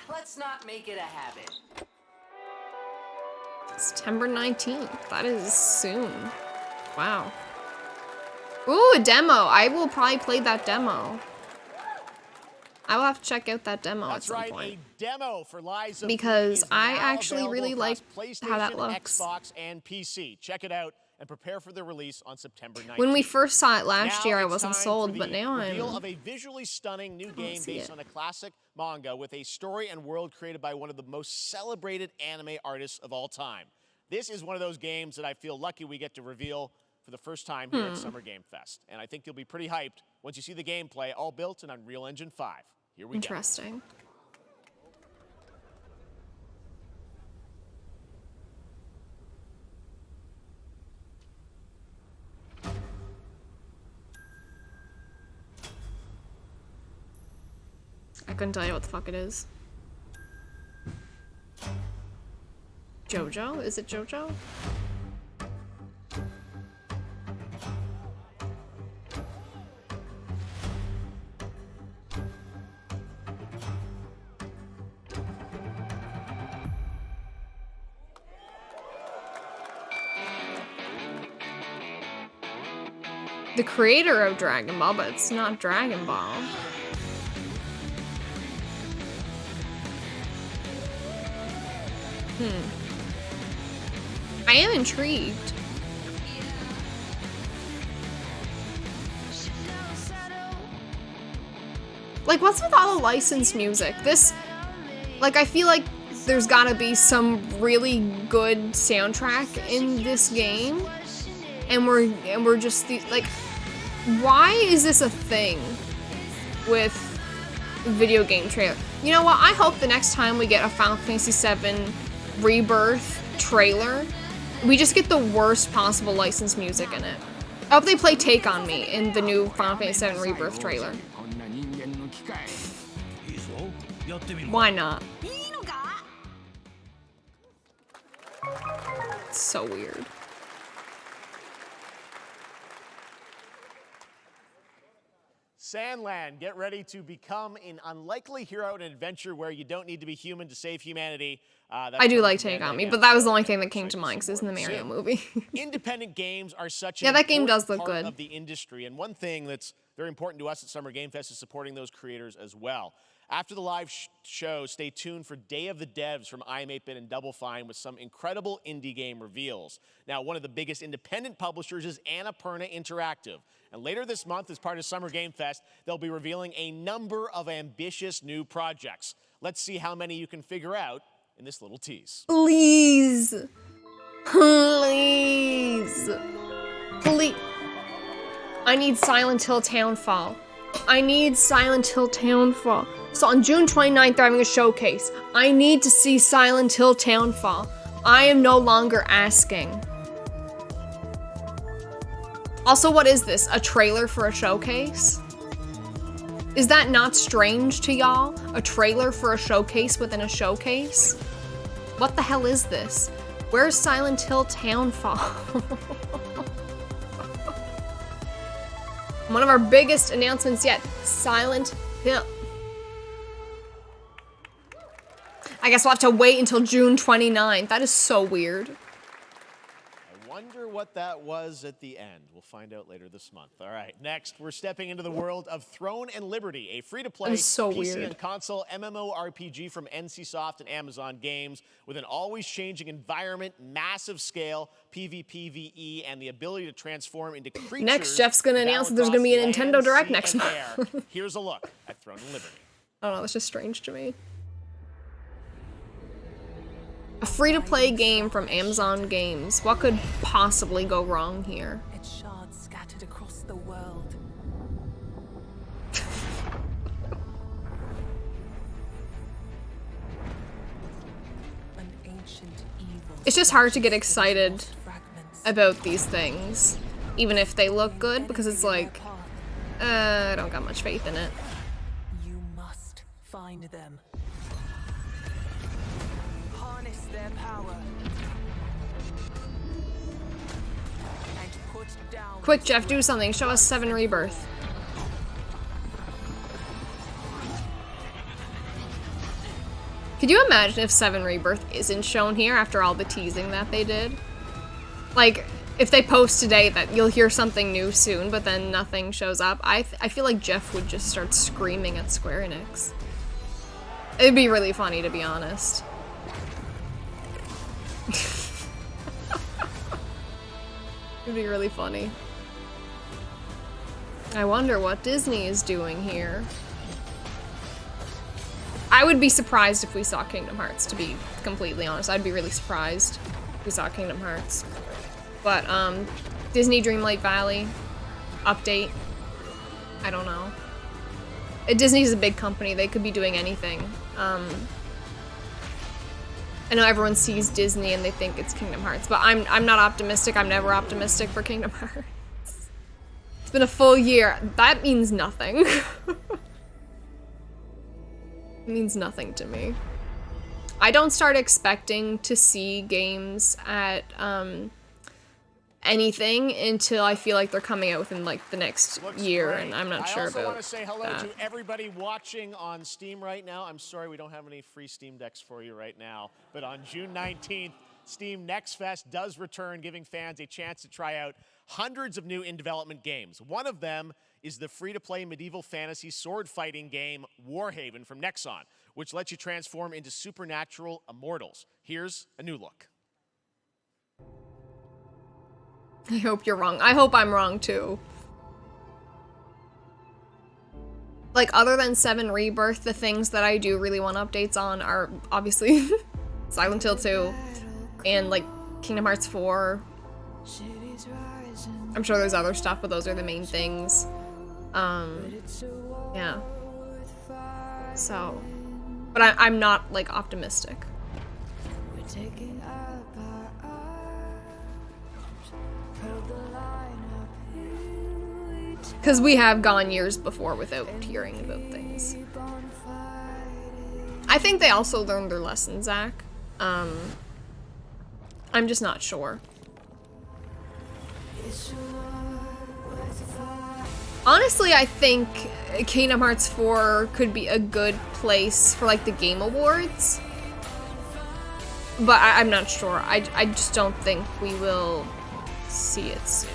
let's not make it a habit. September 19th. That is soon. Wow. Ooh, a demo. I will probably play that demo. I will have to check out that demo at some point. A demo for Liza because I now actually really like how that looks. Xbox and PC. Check it out and prepare for the release on September 19th. When we first saw it last year, I wasn't sold, but now I'm reveal of a visually stunning new game based on a classic manga with a story and world created by one of the most celebrated anime artists of all time. This is one of those games that I feel lucky we get to reveal for the first time here at Summer Game Fest. And I think you'll be pretty hyped once you see the gameplay, all built in Unreal Engine 5. Here we go. Interesting. I couldn't tell you what the fuck it is. JoJo? Is it JoJo? The creator of Dragon Ball, but it's not Dragon Ball. I am intrigued. Like, what's with all the licensed music? This, like, I feel like there's gotta be some really good soundtrack in this game. And we're just, like, why is this a thing with video game trailer? You know what? I hope the next time we get a Final Fantasy VII Rebirth trailer, we just get the worst possible licensed music in it. I hope they play Take On Me in the new Final Fantasy VII Rebirth trailer. Why not? It's so weird. Sandland, get ready to become an unlikely hero in an adventure where you don't need to be human to save humanity. I do like Take On Me, but that was the only thing that came to mind because it's in the Mario movie. Independent games are such that game does look part good of the industry, and one thing that's very important to us at Summer Game Fest is supporting those creators as well. After the live show, stay tuned for Day of the Devs from I'm8bit and Double Fine with some incredible indie game reveals. Now, one of the biggest independent publishers is Annapurna Interactive. And later this month, as part of Summer Game Fest, they'll be revealing a number of ambitious new projects. Let's see how many you can figure out in this little tease. Please. Please. Please. I need Silent Hill Townfall. I need Silent Hill Townfall. So on June 29th, they're having a showcase. I need to see Silent Hill Townfall. I am no longer asking. Also, what is this? A trailer for a showcase? Is that not strange to y'all? A trailer for a showcase within a showcase? What the hell is this? Where's Silent Hill Townfall? One of our biggest announcements yet. Silent Hill. I guess we'll have to wait until June 29th. That is so weird. I wonder what that was at the end. We'll find out later this month. All right, next, we're stepping into the world of Throne and Liberty, a free-to-play so PC weird. and console MMORPG from NCSoft and Amazon Games with an always-changing environment, massive scale, PvPvE, and the ability to transform into creatures. Next, Jeff's gonna announce that there's gonna be a Nintendo Direct next month. Here's a look at Throne and Liberty. I don't know, that's just strange to me. A free-to-play game from Amazon Games. What could possibly go wrong here? Its shards scattered across the world. An ancient evil. It's just hard to get excited about these things, even if they look good, because it's like, I don't got much faith in it. You must find them. Harness their power. And put down. Quick, Jeff, do something. Show us VII Rebirth. Could you imagine if VII Rebirth isn't shown here after all the teasing that they did? Like, if they post today that you'll hear something new soon, but then nothing shows up, I feel like Jeff would just start screaming at Square Enix. It'd be really funny, to be honest. It'd be really funny. I wonder what Disney is doing here. I would be surprised if we saw Kingdom Hearts, to be completely honest. I'd be really surprised if we saw Kingdom Hearts. But, Disney Dreamlight Valley update. I don't know. Disney's a big company. They could be doing anything. I know everyone sees Disney and they think it's Kingdom Hearts, but I'm not optimistic. I'm never optimistic for Kingdom Hearts. It's been a full year. That means nothing. It means nothing to me. I don't start expecting to see games at anything until I feel like they're coming out within like the next year, great. and I'm not sure about I also want to say hello that. to everybody watching on Steam right now. I'm sorry we don't have any free Steam decks for you right now, but on June 19th, Steam Next Fest does return, giving fans a chance to try out hundreds of new in-development games. One of them is the free-to-play medieval fantasy sword-fighting game Warhaven from Nexon, which lets you transform into supernatural immortals. Here's a new look. I hope you're wrong. I hope I'm wrong too. Like, other than VII Rebirth, the things that I do really want updates on are obviously Silent Hill 2 and like Kingdom Hearts 4. I'm sure there's other stuff, but those are the main things. Yeah. So, but I'm not like optimistic. Because we have gone years before without hearing about things. I think they also learned their lesson, Zach. I'm just not sure. Honestly, I think Kingdom Hearts 4 could be a good place for like the Game Awards. But I'm not sure. I just don't think we will see it soon.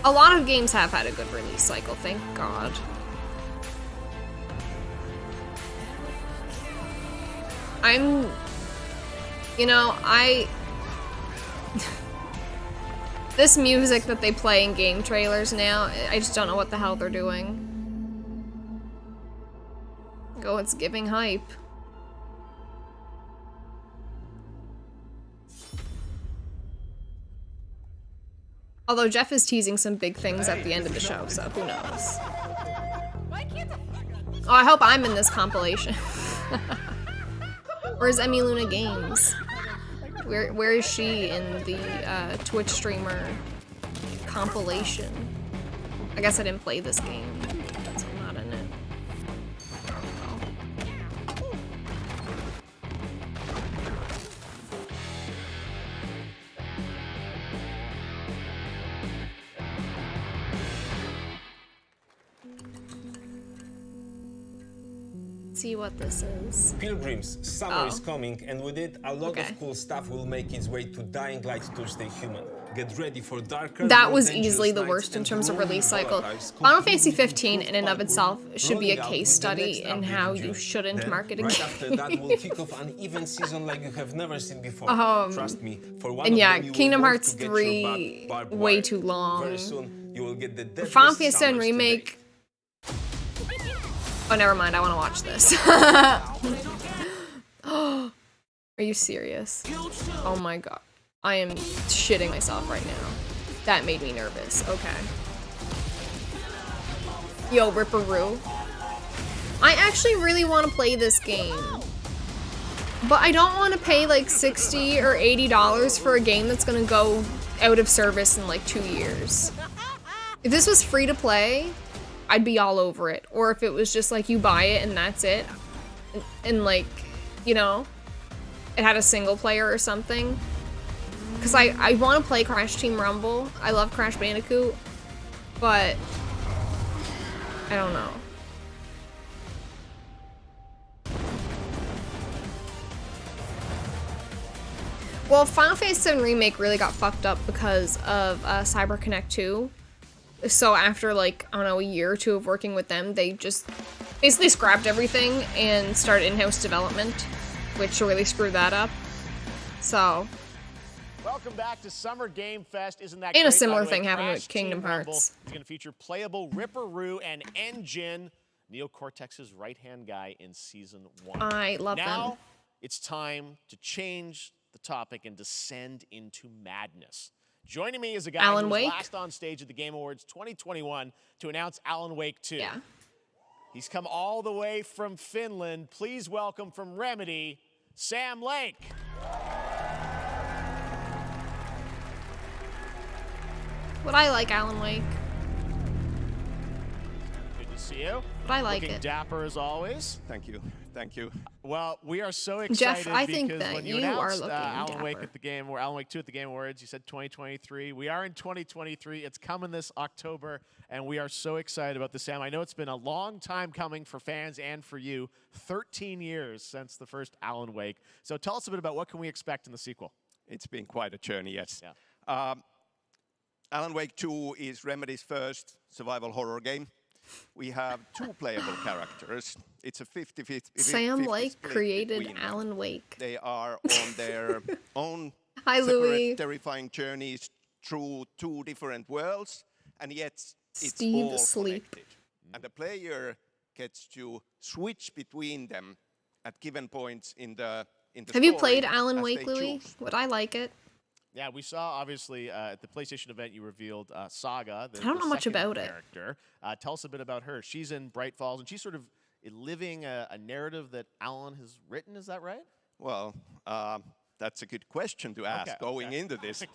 A lot of games have had a good release cycle, thank God. This music that they play in game trailers now, I just don't know what the hell they're doing. Oh, it's giving hype. Although Jeff is teasing some big things at the end of the show, so who knows. Oh, I hope I'm in this compilation. Where's Emmy Luna Games? Where is she in the Twitch streamer compilation? I guess I didn't play this game, so I'm not in it. see what this is. Pilgrims, summer is coming, and with it, a lot of cool stuff will make its way to Dying Light to stay human. Get ready for darker, That was easily the worst in terms of release cycle. Final Fantasy 15 in and of itself should be a case study in how you shouldn't market a right game. after that, we'll kick off an event season like you have never seen before. Trust me, for one And of yeah, them, you Kingdom will want Hearts to get 3 your barbed way wire. too long. Very soon, you will get the Final deadliest Fantasy VII summers Remake. Oh, never mind. I want to watch this. Are you serious? Oh my god. I am shitting myself right now. That made me nervous. Okay. Yo, Ripperoo. I actually really want to play this game. But I don't want to pay like $60 or $80 for a game that's going to go out of service in like 2 years. If this was free to play, I'd be all over it. Or if it was just like you buy it and that's it. And like, you know, it had a single player or something. Because I want to play Crash Team Rumble. I love Crash Bandicoot. But I don't know. Well, Final Fantasy VII Remake really got fucked up because of CyberConnect 2. So after like, I don't know, a year or two of working with them, they just basically scrapped everything and started in-house development, which really screwed that up. So. Welcome back to Summer Game Fest. Isn't that And great? a similar By the way, thing happened Crash with Kingdom Team Rumble Hearts. is going to feature playable Ripperoo and Engine, Neo Cortex's right-hand guy in Season 1. I love now, them. it's time to change the topic and descend into madness. Joining me is a guy Alan who was Wake? last on stage at the Game Awards 2021 to announce Alan Wake 2. Yeah. He's come all the way from Finland. Please welcome from Remedy, Sam Lake. Would I like Alan Wake? Good to see you. But I like Looking it. dapper as always. Thank you. Thank you. Well, we are so Jeff, excited I think because that when you you are announced looking Alan Wake dapper. at the game, or Alan Wake 2 at the Game Awards, you said 2023. We are in 2023. It's coming this October, and we are so excited about this, Sam. I know it's been a long time coming for fans and for you. 13 years since the first Alan Wake. So tell us a bit about what can we expect in the sequel. It's been quite a journey, yes. Yeah. Alan Wake 2 is Remedy's first survival horror game. We have 2 playable characters. It's a 50-50 Sam Lake split created between them. Alan Wake. They are on their own Hi, separate, Louis. terrifying journeys through 2 different worlds, and yet it's Steve all Sleep. connected. And the player gets to switch between them at given points in the Have you story played Alan as Wake, they Louis? choose. Would I like it? Yeah, we saw, obviously, at the PlayStation event, you revealed Saga, the I don't know much second about it. character. Tell us a bit about her. She's in Bright Falls, and she's sort of living a narrative that Alan has written. Is that right? Well, that's a good question to ask going into this.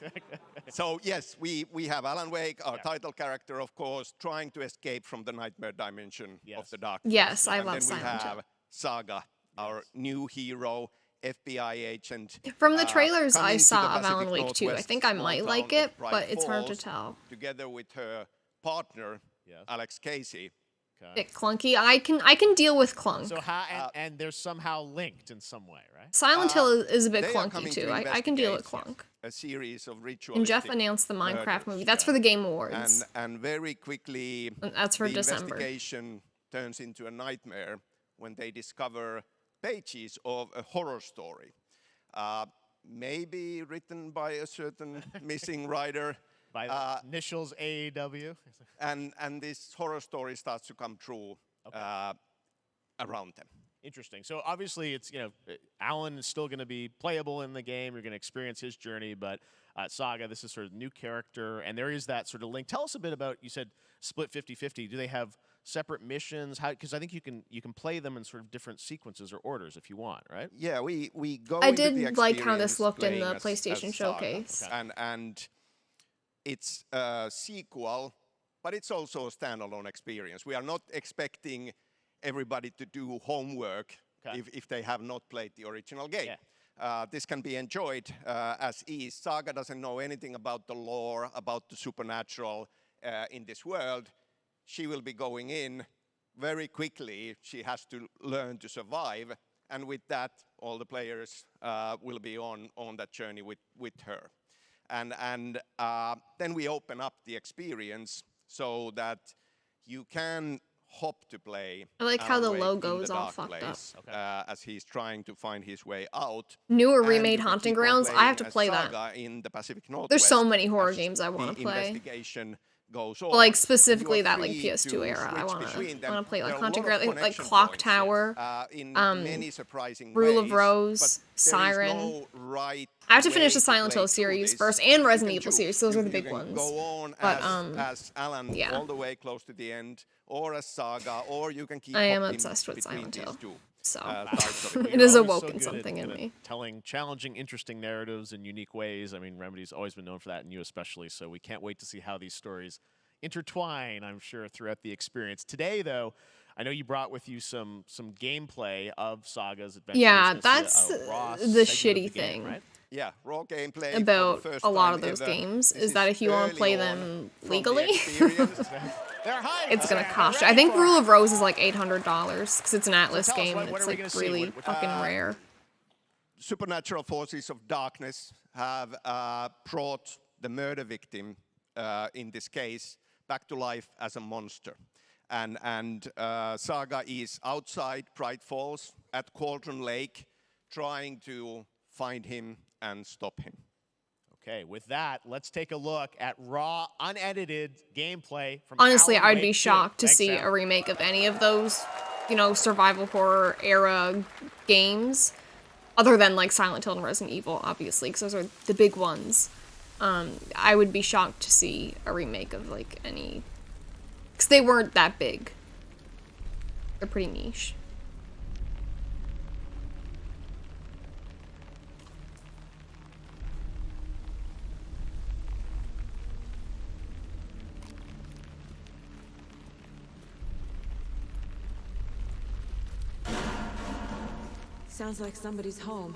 So yes, we have Alan Wake, our title character, of course, trying to escape from the nightmare dimension of the dark. Yes, I and love then Silent we Hill. have Saga, our new hero, FBI agent. From the trailers coming I to saw the of Alan Pacific Wake 2, I Northwest think I small might town like of it, Bright but it's hard to Falls, tell. Together with her partner, Alex Casey. Bit clunky. I can deal with clunk. So how, and they're somehow linked in some way, right? Silent Hill is a bit They are clunky coming too. to I can deal with investigate clunk. A series of rituals. And Jeff announced the Minecraft movie. That's for the Game Awards. And very quickly, That's for the December. investigation turns into a nightmare when they discover pages of a horror story. Maybe written by a certain missing writer. By the initials AEW. And this horror story starts to come true around them. Interesting. So obviously, it's Alan is still going to be playable in the game. You're going to experience his journey, but Saga, this is sort of new character, and there is that sort of link. Tell us a bit about. You said split 50-50. Do they have separate missions? How? Because I think you can play them in sort of different sequences or orders if you want, right? Yeah, we go. I into the did like how this experience looked in the playing PlayStation as showcase. Saga. And it's a sequel, but it's also a standalone experience. We are not expecting everybody to do homework if they have not played the original game. This can be enjoyed as is. Saga doesn't know anything about the lore, about the supernatural in this world. She will be going in very quickly she has to learn to survive, and with that, all the players will be on that journey with her. And then we open up the experience so that you can hop to play. I like how the Wake logo in is the all dark fucked place, up. as he's trying to find his way out. Newer And remade you can Haunting keep on Grounds. I have to playing play as that. Saga in the Pacific Northwest. There's so many horror as games I want the to play. investigation goes But on. like And specifically you are that like free PS2 to era. I switch want between them. to play There like are a Haunting lot of Grounds, like connection Clock points, Tower, in many surprising Rule of ways, Rose, but Siren. there is no right I have to finish way the Silent play Hill through series this. first and You Resident can Evil choose. series. Those are the You big can ones. Go on But as Alan yeah. all the way close to the end, or as Saga, or you can keep I am hopping obsessed with between Silent these Hill. two, So types of it has You're always awoken good something in at me. telling challenging, interesting narratives in unique ways. I mean, Remedy's always been known for that, and you especially. So we can't wait to see how these stories intertwine, I'm sure, throughout the experience. Today, though, I know you brought with you some gameplay of Saga's adventures. Yeah, We're gonna that's see a raw the segment of shitty the game, thing. right? Yeah, raw gameplay About for the first a lot time of those ever. games This is that if you want to early play on them from the legally, experience. They're high. it's gonna cost you. I think Rule of Rose is like $800 because it's an Atlas tell us, game. what And it's are we like gonna see? really What- fucking rare. Supernatural forces of darkness have brought the murder victim, in this case, back to life as a monster. And Saga is outside Bright Falls at Cauldron Lake, trying to find him and stop him. Okay, with that, let's take a look at raw, unedited gameplay from Honestly, Alan I'd Wake be 2. shocked to Thanks, see Al. a remake of any of those, you know, survival horror era games, other than like Silent Hill and Resident Evil, obviously, because those are the big ones. I would be shocked to see a remake of like any, because they weren't that big. They're pretty niche. Sounds like somebody's home.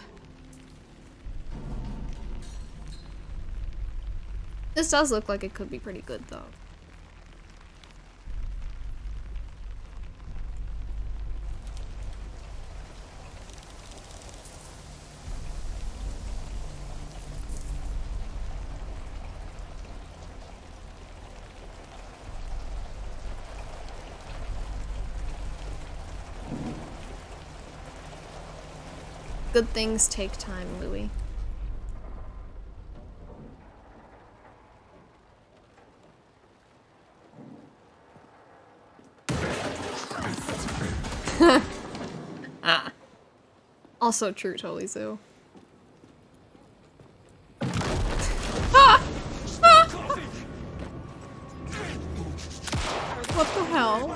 This does look like it could be pretty good, though. Good things take time, Louis. Ah. Also true, totally Zoo. Ah! Ah! What the hell?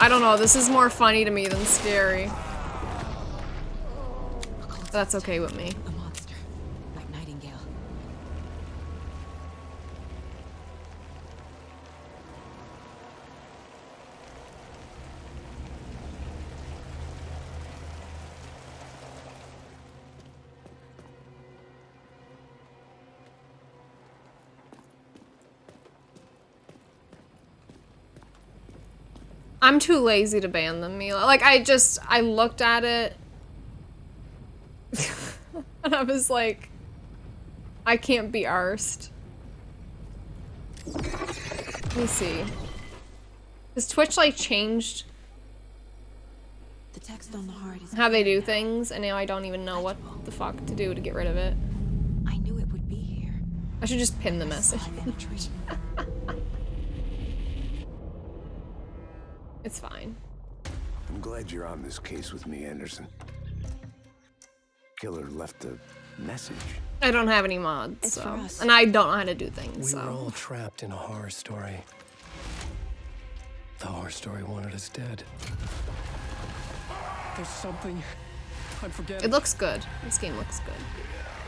I don't know, this is more funny to me than scary. That's okay with me. A monster, like Nightingale. I'm too lazy to ban them, Mila. Like, I looked at it and I was like, I can't be arsed. Let me see. Has Twitch, like, changed The text on the heart is how they do things, and now I don't even know what the fuck to do to get rid of it? I knew it would be here. I should just pin the message. It's fine. I'm glad you're on this case with me, Anderson. Killer left a message. I don't have any mods, It's so. for us. And I don't know how to do things, We so. were all trapped in a horror story. The horror story wanted us dead. There's something I'm forgetting. It looks good. This game looks good.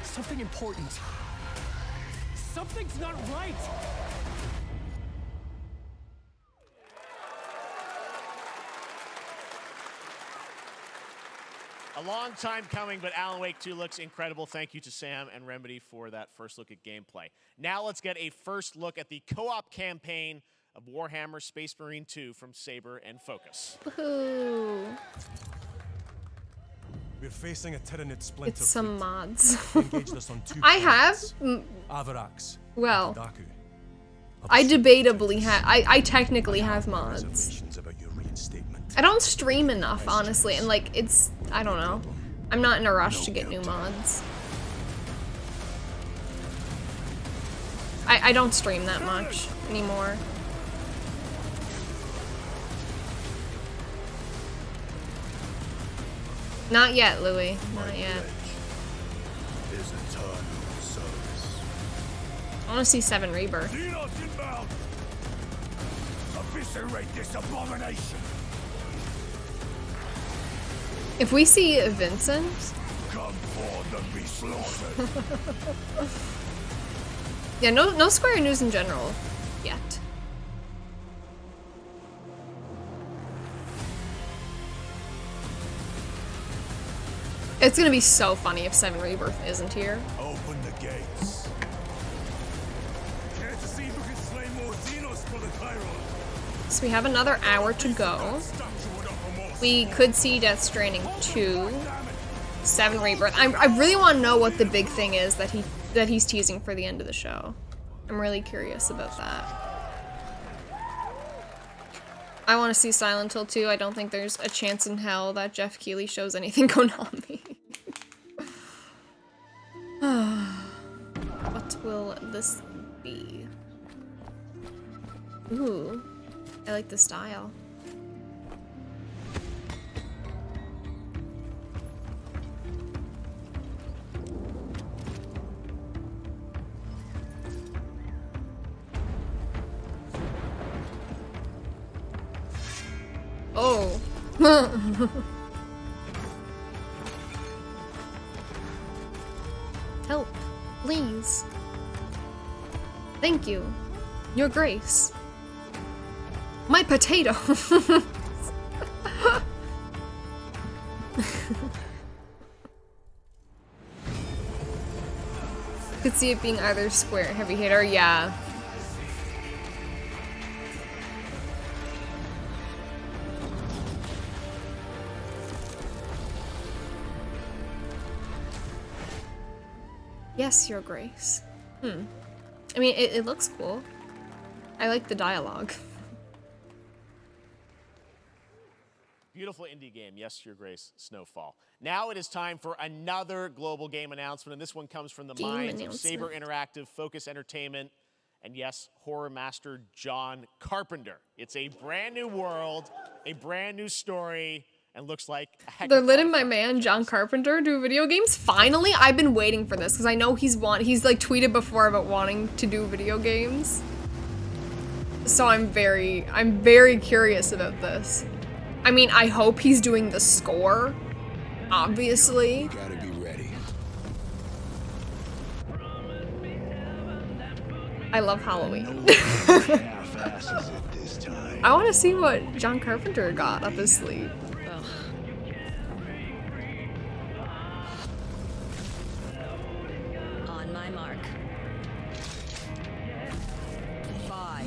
Something important. Something's not right. A long time coming, but Alan Wake 2 looks incredible. Thank you to Sam and Remedy for that first look at gameplay. Now let's get a first look at the co-op campaign of Warhammer Space Marine 2 from Saber and Focus. Woohoo. We're facing a Tyranid splinter. It's some mods. Engaged us on 2 I have. Avarax. Well, Daku. I debatably have. I technically have mods. I don't stream enough, honestly, and like it's. I don't know. I'm not in a rush to get new mods. I don't stream that much anymore. Not yet, Louis. Not yet. I want to see VII Rebirth. Eviscerate this abomination. If we see Vincent, come forth and be slaughtered. Yeah, no Square news in general yet. It's gonna be so funny if VII Rebirth isn't here. Open the gates. Care to see who can slay more Xenos for the Chiron? So we have another hour to go. We could see Death Stranding 2, VII Rebirth. I really want to know what the big thing is that he's teasing for the end of the show. I'm really curious about that. I want to see Silent Hill 2. I don't think there's a chance in hell that Jeff Keighley shows anything Konami. What will this be? Ooh, I like the style. Oh. Help, please. Thank you. Your Grace. My potato. Could see it being either Square heavy hitter, yeah. Yes, Your Grace. I mean, it looks cool. I like the dialogue. Beautiful indie game. Yes, Your Grace, Snowfall. Now it is time for another global game announcement, and this one comes from the minds of Saber Interactive, Focus Entertainment, and yes, horror master John Carpenter. It's a brand new world, a brand new story, and looks like a heck They're letting my man John Carpenter do video games. Finally, I've been waiting for this because I know he's like tweeted before about wanting to do video games. So I'm very curious about this. I mean, I hope he's doing the score, obviously. You gotta be ready. I love Halloween. I want to see what John Carpenter got up his sleeve.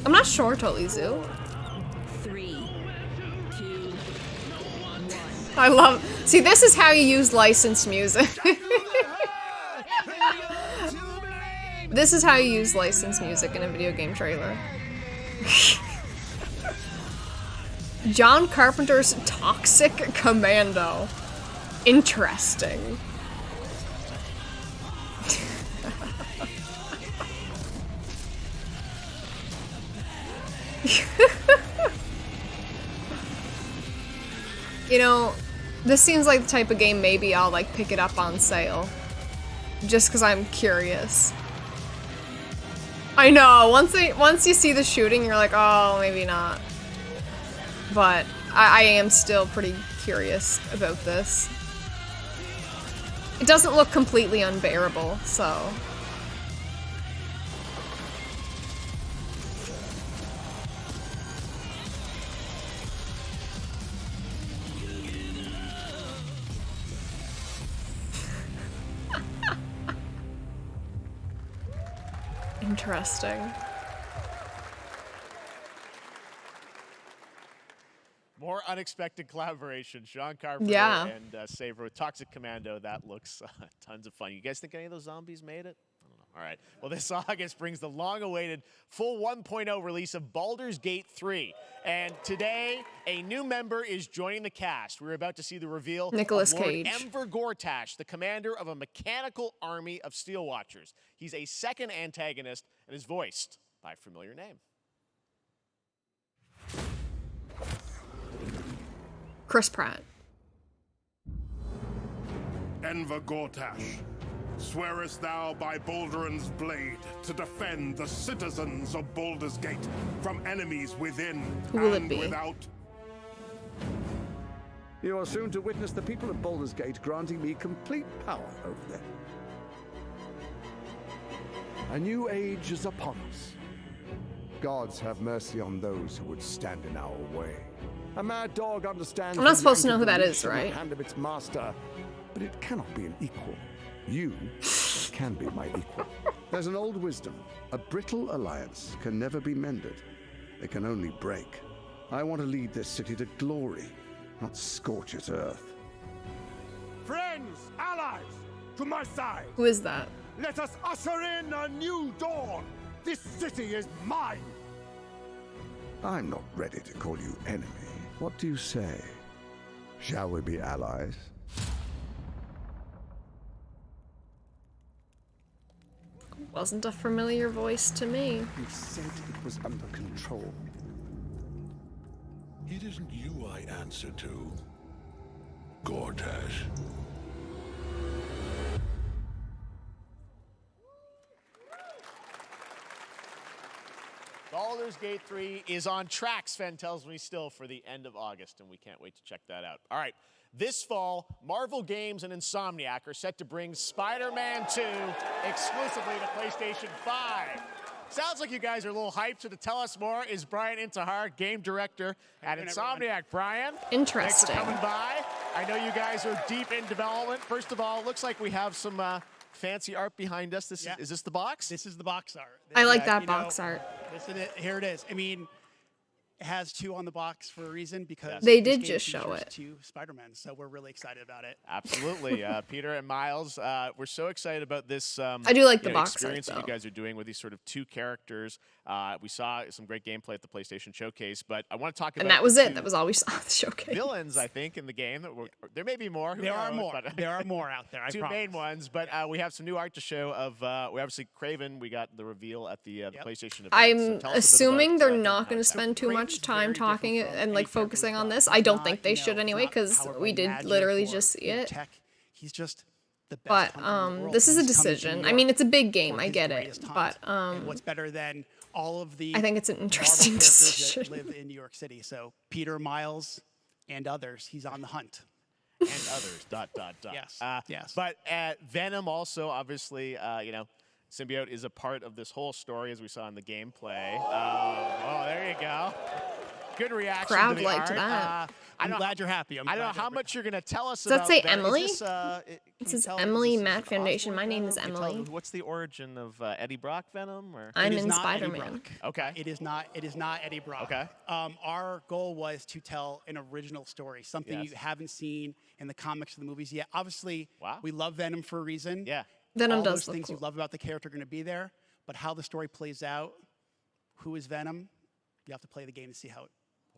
I'm not sure, Totally Zoo. 3, 2, 1. I love. See, this is how you use licensed music. This is how you use licensed music in a video game trailer. John Carpenter's Toxic Commando. Interesting. You know, this seems like the type of game maybe I'll like pick it up on sale. Just because I'm curious. I know, once you see the shooting, you're like, oh, maybe not. But I am still pretty curious about this. It doesn't look completely unbearable, so... Interesting. More unexpected collaboration. Sean Carpenter Yeah. and Saber with Toxic Commando. That looks tons of fun. You guys think any of those zombies made it? I don't know. All right. Well, this August brings the long-awaited full 1.0 release of Baldur's Gate 3. And today, a new member is joining the cast. We're about to see the reveal Nicolas of Lord Cage. Enver Gortash, the commander of a mechanical army of Steel Watchers. He's a second antagonist and is voiced by a familiar name. Chris Pratt. Enver Gortash, swearest thou by Balduran's blade to defend the citizens of Baldur's Gate from enemies within Who will it and be? without? You are soon to witness the people of Baldur's Gate granting me complete power over them. A new age is upon us. Gods have mercy on those who would stand in our way. A mad dog understands. I'm not the supposed to rank know of who the that leash is, in the right? hand of its master, but it cannot be an equal. You can be my equal. There's an old wisdom. A brittle alliance can never be mended. It can only break. I want to lead this city to glory, not scorch its earth. Friends, allies, to my side. Who is that? Let us usher in a new dawn. This city is mine. I'm not ready to call you enemy. What do you say? Shall we be allies? Wasn't a familiar voice to me. You said it was under control. It isn't you I answer to, Gortash. Baldur's Gate 3 is on track, Sven tells me, still for the end of August, and we can't wait to check that out. All right, this fall, Marvel Games and Insomniac are set to bring Spider-Man 2 exclusively to PlayStation 5. Sounds like you guys are a little hyped, so to tell us more is Brian Intihar, game director at Insomniac. Brian, interesting. Thanks for coming by. I know you guys are deep in development. First of all, it looks like we have some fancy art behind us. Is this the box? This is the box art. I like that box art. This is it. Here it is. I mean, it has 2 on the box for a reason because They this did game just show features it. 2 Spider-Man, so we're really excited about it. Absolutely. Peter and Miles, we're so excited about this I do like the box art, experience that you though. guys are doing with these sort of 2 characters. We saw some great gameplay at the PlayStation Showcase, but I want to talk about And that was the it. That was all we saw at the showcase. villains, I think, in the game. There may be more. Who There are knows, more. but- There are more out there, I 2 promise. main ones, but we have some new art to show of, we obviously, Craven, we got the reveal at the PlayStation event. So I'm tell us a bit assuming about, they're him not and going to how- spend too much time talking and like focusing on this. I don't think they should anyway, because we did literally just see it. He's just the But best hunter in the world. this is a He's coming to decision. New I mean, York it's a big game. for I his get it. greatest But hunt. And what's better than all of the I think it's an Marvel interesting characters decision. that live in New York City. So Peter, Miles, and others. He's on the hunt. And others, ... Yes. Yes. But Venom also, obviously, Symbiote is a part of this whole story, as we saw in the gameplay. Oh, there you go. Good reaction Crowd to the liked art. that. I'm glad you're happy. I don't know how much you're going to tell us Does that about say Venom. Emily? Is this, can It you says tell- Emily is this Matt Foundation. Osborn My name is Venom? Can you tell Emily. What's the origin of Eddie Brock Venom? Or? I'm It is in not Eddie Spider-Man. Brock. Okay. It is not Eddie Brock. Okay. Our goal was to tell an original story, something Yes. you haven't seen in the comics or the movies yet. Obviously, Wow. we love Venom for a reason. Yeah. Venom All does those look things cool. you love about the character are going to be there, but how the story plays out, who is Venom, you have to play the game to see how it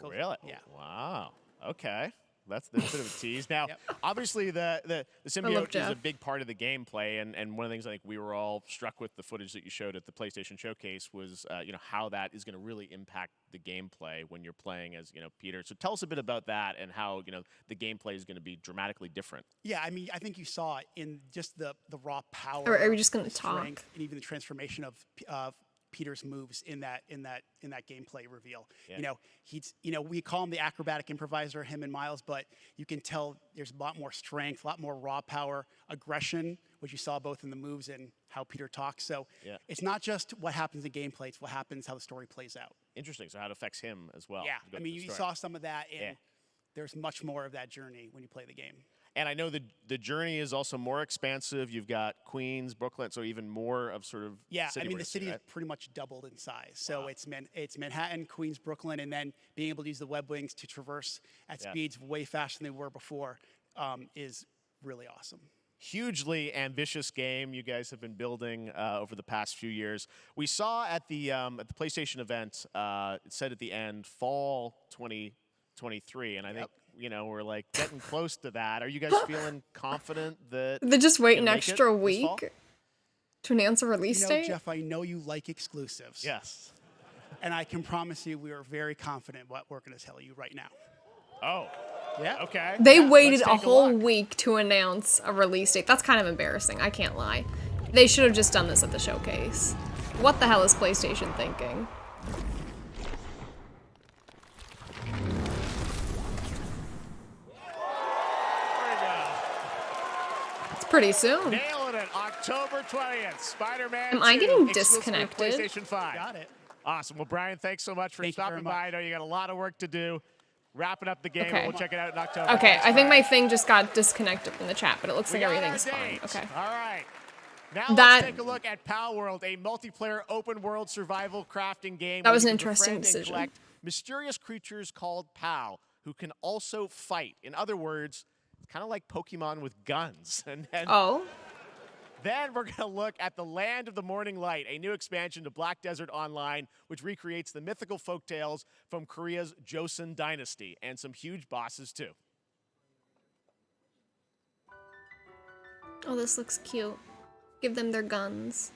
goes. Really? Yeah. Wow. Okay. That's a bit of a tease. Now, obviously, the symbiote is a Jeff. big part of the gameplay, and one of the things I think we were all struck with the footage that you showed at the PlayStation Showcase was, how that is going to really impact the gameplay when you're playing as, Peter. So tell us a bit about that and how, the gameplay is going to be dramatically different. Yeah, I mean, I think you saw it in just the raw power. Or are we just gonna strength, talk? And even the transformation of Peter's moves in that gameplay reveal. Yeah. We call him the acrobatic improviser, him and Miles, but you can tell there's a lot more strength, a lot more raw power, aggression, which you saw both in the moves and how Peter talks. So it's not just what happens in gameplay; it's what happens, how the story plays out. Interesting. So how it affects him as well. Yeah, Go I through mean, the you story. saw some of that, and Yeah. there's much more of that journey when you play the game. And I know the journey is also more expansive. You've got Queens, Brooklyn, so even more of sort of yeah. city I mean, the racing, city right? is pretty much doubled in size. So it's Manhattan, Queens, Brooklyn, and then being able to use the web wings to traverse at speeds way faster than they were before is really awesome. Hugely ambitious game you guys have been building over the past few years. We saw at the PlayStation event, it said at the end, fall 2023, and I think we're like getting close to that. Are you guys feeling confident that They just wait an make extra it this fall? week to announce a release date? Jeff, I know you like exclusives. Yes. And I can promise you we are very confident what we're going to tell you right now. Oh. Yeah. Okay. They Yeah, waited let's a take whole look. week to announce a release date. That's kind of embarrassing. I can't lie. They should have just done this at the showcase. What the hell is PlayStation thinking? It's pretty soon. Nailing it. October 20th. Spider-Man Am I 2, getting exclusive to disconnected? PlayStation 5. Got it. Awesome. Well, Brian, thanks so much for stopping by. I know you got a lot of work to do. Wrapping up the game. Okay. We'll check it out in October. Okay, Thanks, I think Brian. my thing just got disconnected from the chat, but it looks We like got our everything's fine. dates. Okay. All right. Now That- let's take a look at Pal World, a multiplayer open-world survival crafting game. That where was you an can interesting befriend and decision. collect mysterious creatures called Pal, who can also fight. In other words, it's kind of like Pokemon with guns. And then we're going to look at the Land of the Morning Light, a new expansion to Black Desert Online, which recreates the mythical folktales from Korea's Joseon dynasty, and some huge bosses too. Oh, this looks cute. Give them their guns.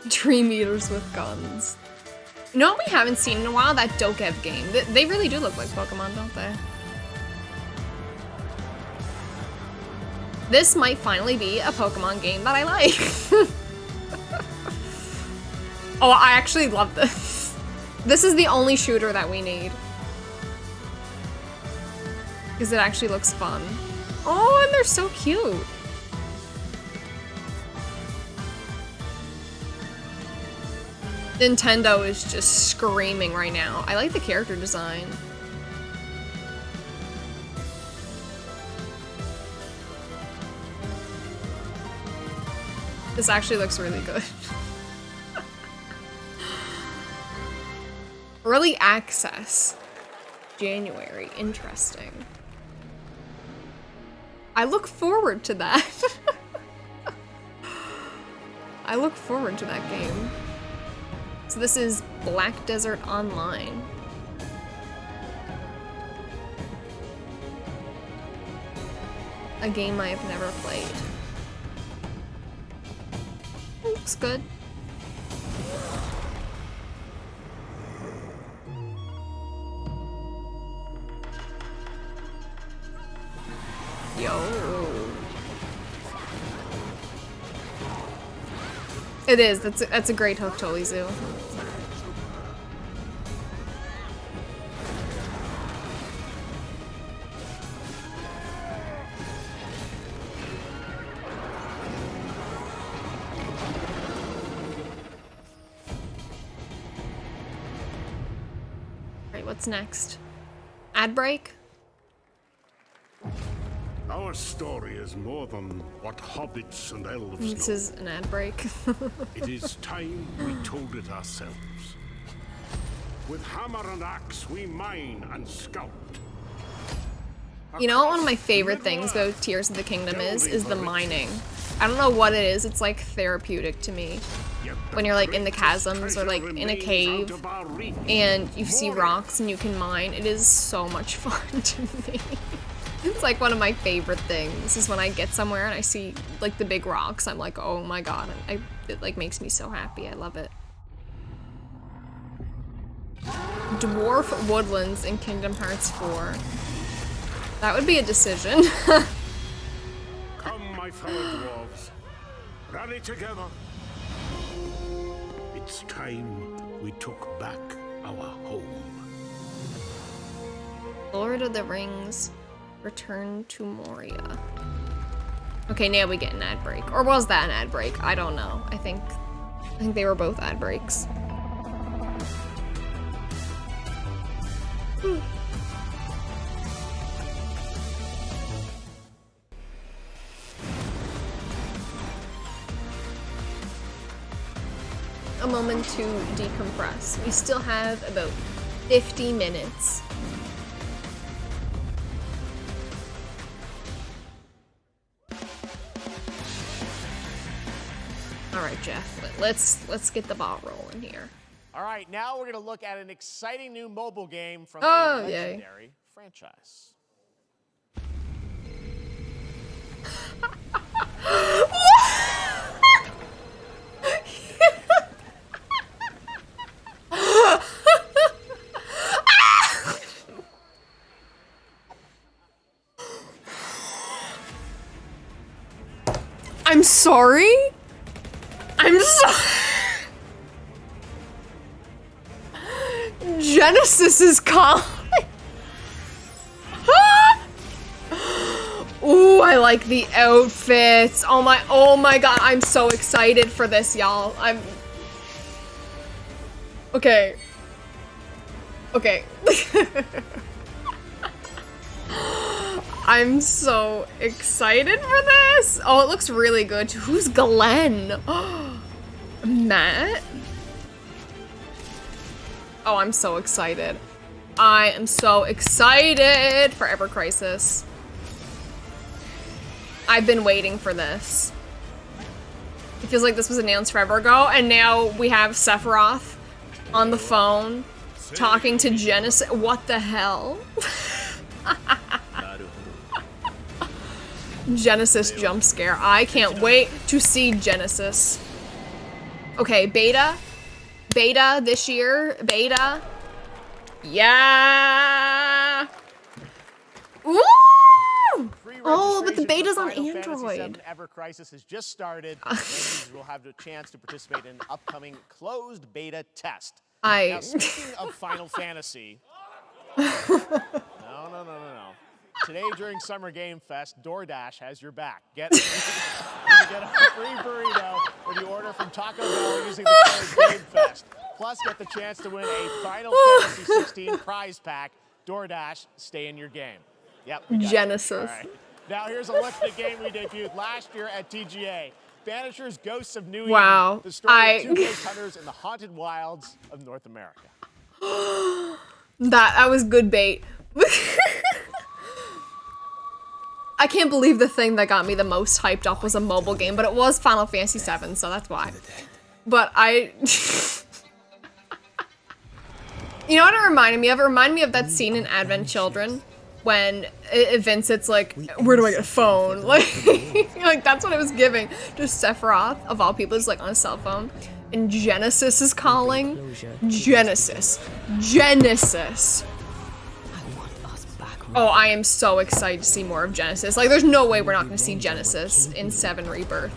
Dream Eaters with guns. You know what we haven't seen in a while? That Dokev game. They really do look like Pokemon, don't they? This might finally be a Pokemon game that I like. Oh, I actually love this. This is the only shooter that we need. Because it actually looks fun. Oh, and they're so cute. Nintendo is just screaming right now. I like the character design. This actually looks really good. Early access. January. Interesting. I look forward to that. I look forward to that game. So this is Black Desert Online. A game I have never played. Looks good. Yo. It is. That's a great hook, Totally Zoo. Right, what's next? Ad break? Our story is more than what hobbits and elves This know. is an ad break. It is time we told it ourselves. With hammer and axe, we mine and sculpt. You know what one of my favorite things about Tears of the Kingdom is the mining. I don't know what it is, it's like therapeutic to me. When you're like in the chasms or like in a cave and you see rocks and you can mine, it is so much fun to me. It's like one of my favorite things is when I get somewhere and I see like the big rocks, I'm like, oh my god, it like makes me so happy. I love it. Dwarf Woodlands in Kingdom Hearts 4. That would be a decision. Come, my fellow dwarves. Rally together. It's time we took back our home. Lord of the Rings, Return to Moria. Okay, now we get an ad break. Or was that an ad break? I don't know. I think they were both ad breaks. a moment to decompress. We still have about 50 minutes. All right, Jeff, let's get the ball rolling here. All right, now we're going to look at an exciting new mobile game from a legendary franchise. I'm sorry? I'm sorry. Genesis is calling. Ooh, I like the outfits. Oh my god, I'm so excited for this, y'all. Okay. I'm so excited for this. Oh, it looks really good. Who's Glenn? Matt? Oh, I'm so excited. I am so excited for Ever Crisis. I've been waiting for this. It feels like this was announced forever ago, and now we have Sephiroth on the phone talking to Genesis. What the hell? Genesis jump scare. I can't wait to see Genesis. Okay, beta. Beta this year. Beta. Yeah. Ooh! Oh, but the beta's on Android. Ever Crisis has just started. And will have the chance to participate in an upcoming closed beta test. Now, speaking of Final Fantasy. No. Today during Summer Game Fest, DoorDash has your back. You can get a free burrito when you order from Taco Bell using the code GameFest. Plus, get the chance to win a Final Fantasy 16 prize pack. DoorDash, stay in your game. Yep. Genesis. All right. Now here's a look at the game we debuted last year at TGA. Banishers Ghosts of New Eden. Wow. The story of two ghost hunters in the haunted wilds of North America. That was good bait. I can't believe the thing that got me the most hyped up was a mobile game, but it was Final Fantasy VII, so that's why. But you know what it reminded me of? It reminded me of that scene in Advent Children when Vincent's like, where do I get a phone? Like that's what it was giving. Just Sephiroth, of all people, is like on a cell phone. And Genesis is calling. Genesis. Oh, I am so excited to see more of Genesis. Like, there's no way we're not going to see Genesis in VII Rebirth.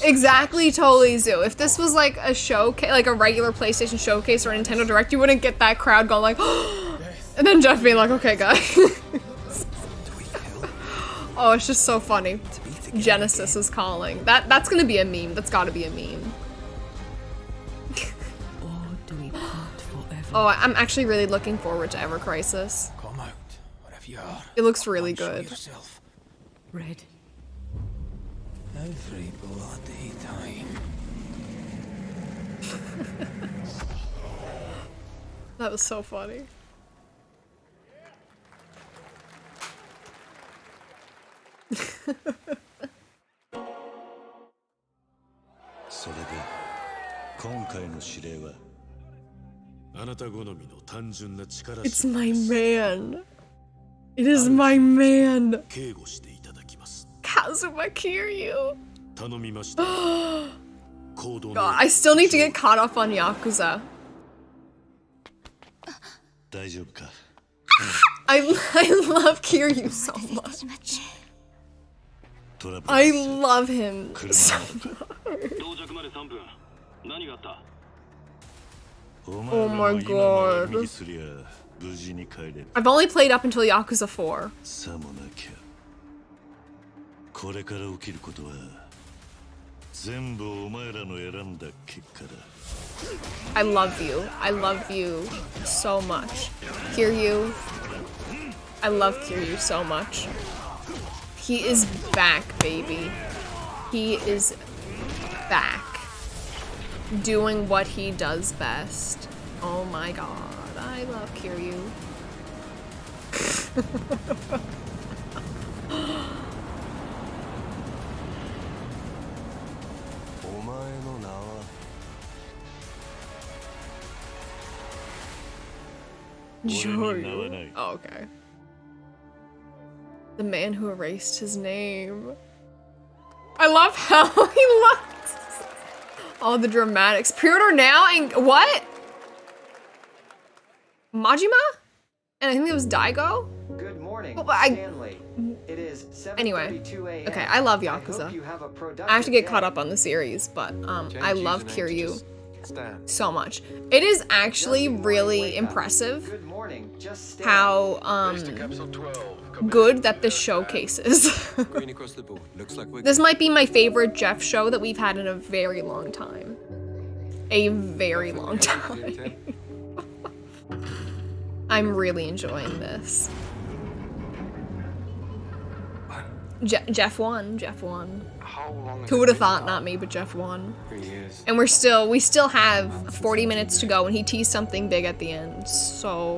Exactly, totally, Zoo. If this was like a showcase, like a regular PlayStation showcase or a Nintendo Direct, you wouldn't get that crowd going like, and then Jeff being like, okay, guys. Oh, it's just so funny. Genesis is calling. That's gonna be a meme. That's gotta be a meme. Oh, I'm actually really looking forward to Ever Crisis. Come out, wherever you are. It looks really good. Red. Every bloody time. That was so funny. It's my man. It is my man. Kazuma Kiryu. God, I still need to get caught up on Yakuza. I love Kiryu so much. I love him so much. Oh my god. I've only played up until Yakuza 4. I love you. I love you so much. Kiryu, I love Kiryu so much. He is back, baby. He is back. Doing what he does best. Oh my god, I love Kiryu. Joyu. Oh, okay. The man who erased his name. I love how he looks. All the dramatics. Pre-order now and what? Majima? And I think it was Daigo? Good morning, Well, Stanley. It is 7:32 Anyway, a.m. okay, I love I hope Yakuza. you have a productive I have to get caught day. up on the series, but I Change love username, Kiryu just stand. so much. It is actually really impressive Good morning, just stand. how good that this showcase is. Green across the board. Looks like we're This might be my favorite Jeff show that we've had in a very long time. A very long time. I'm really enjoying this. Jeff won. Jeff won. Who would have thought? Not me, but Jeff won. And we still have 40 minutes to go, and he teased something big at the end. So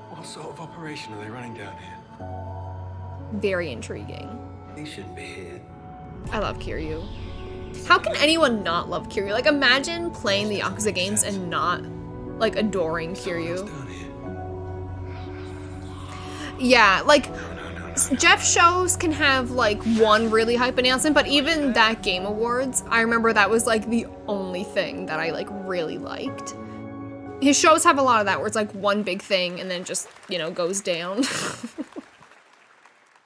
What sort of operation are they running down here? very intriguing. He shouldn't be here. I love Kiryu. How can anyone not love Kiryu? Like, imagine playing the Yakuza games and not, like, adoring Kiryu. Yeah, like, Jeff shows can have, like, one really hype announcement, but even that Game Awards, I remember that was, like, the only thing that I, like, really liked. His shows have a lot of that, where it's, like, one big thing and then just, you know, goes down.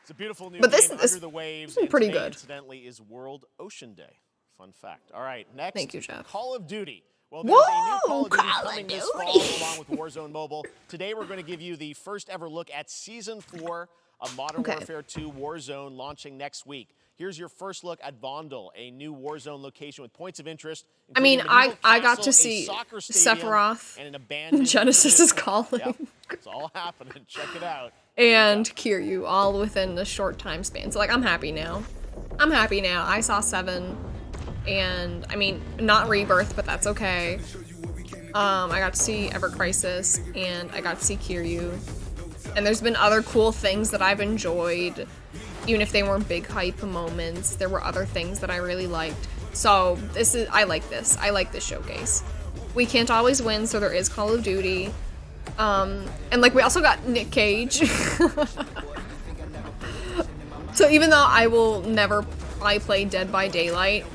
It's a beautiful new But this game, is Under the Waves. pretty and today, good. Incidentally, is World Ocean Day. Fun fact. All right, next. Thank you, Jeff. Call of Duty. Well, there's a new Call of Duty coming this fall along with Warzone Mobile. Today, we're going to give you the first ever look at Season 4 of Modern Warfare 2 Warzone, launching next week. Here's your first look at Vondel, a new Warzone location with points of interest. I mean, including a I castle, got to a see soccer stadium, Sephiroth. and an abandoned Genesis is calling. Yep, it's all happening. Check it out. And Kiryu, all within a short time span. So, like, I'm happy now. I'm happy now. I saw 7, and, I mean, not Rebirth, but that's okay. I got to see Ever Crisis, and I got to see Kiryu. And there's been other cool things that I've enjoyed, even if they weren't big hype moments. There were other things that I really liked. So, I like this. I like this showcase. We can't always win, so there is Call of Duty. And like we also got Nick Cage. So even though I will never probably play Dead by Daylight,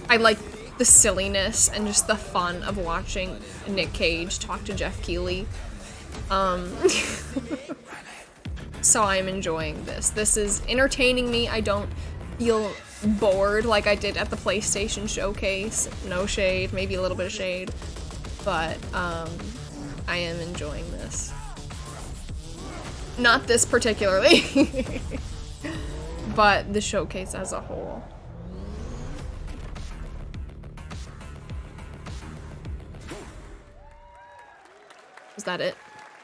I like the silliness and just the fun of watching Nick Cage talk to Jeff Keighley. So I am enjoying this. This is entertaining me. I don't feel bored like I did at the PlayStation Showcase. No shade, maybe a little bit of shade. But, I am enjoying this. Not this particularly, but the showcase as a whole. Is that it?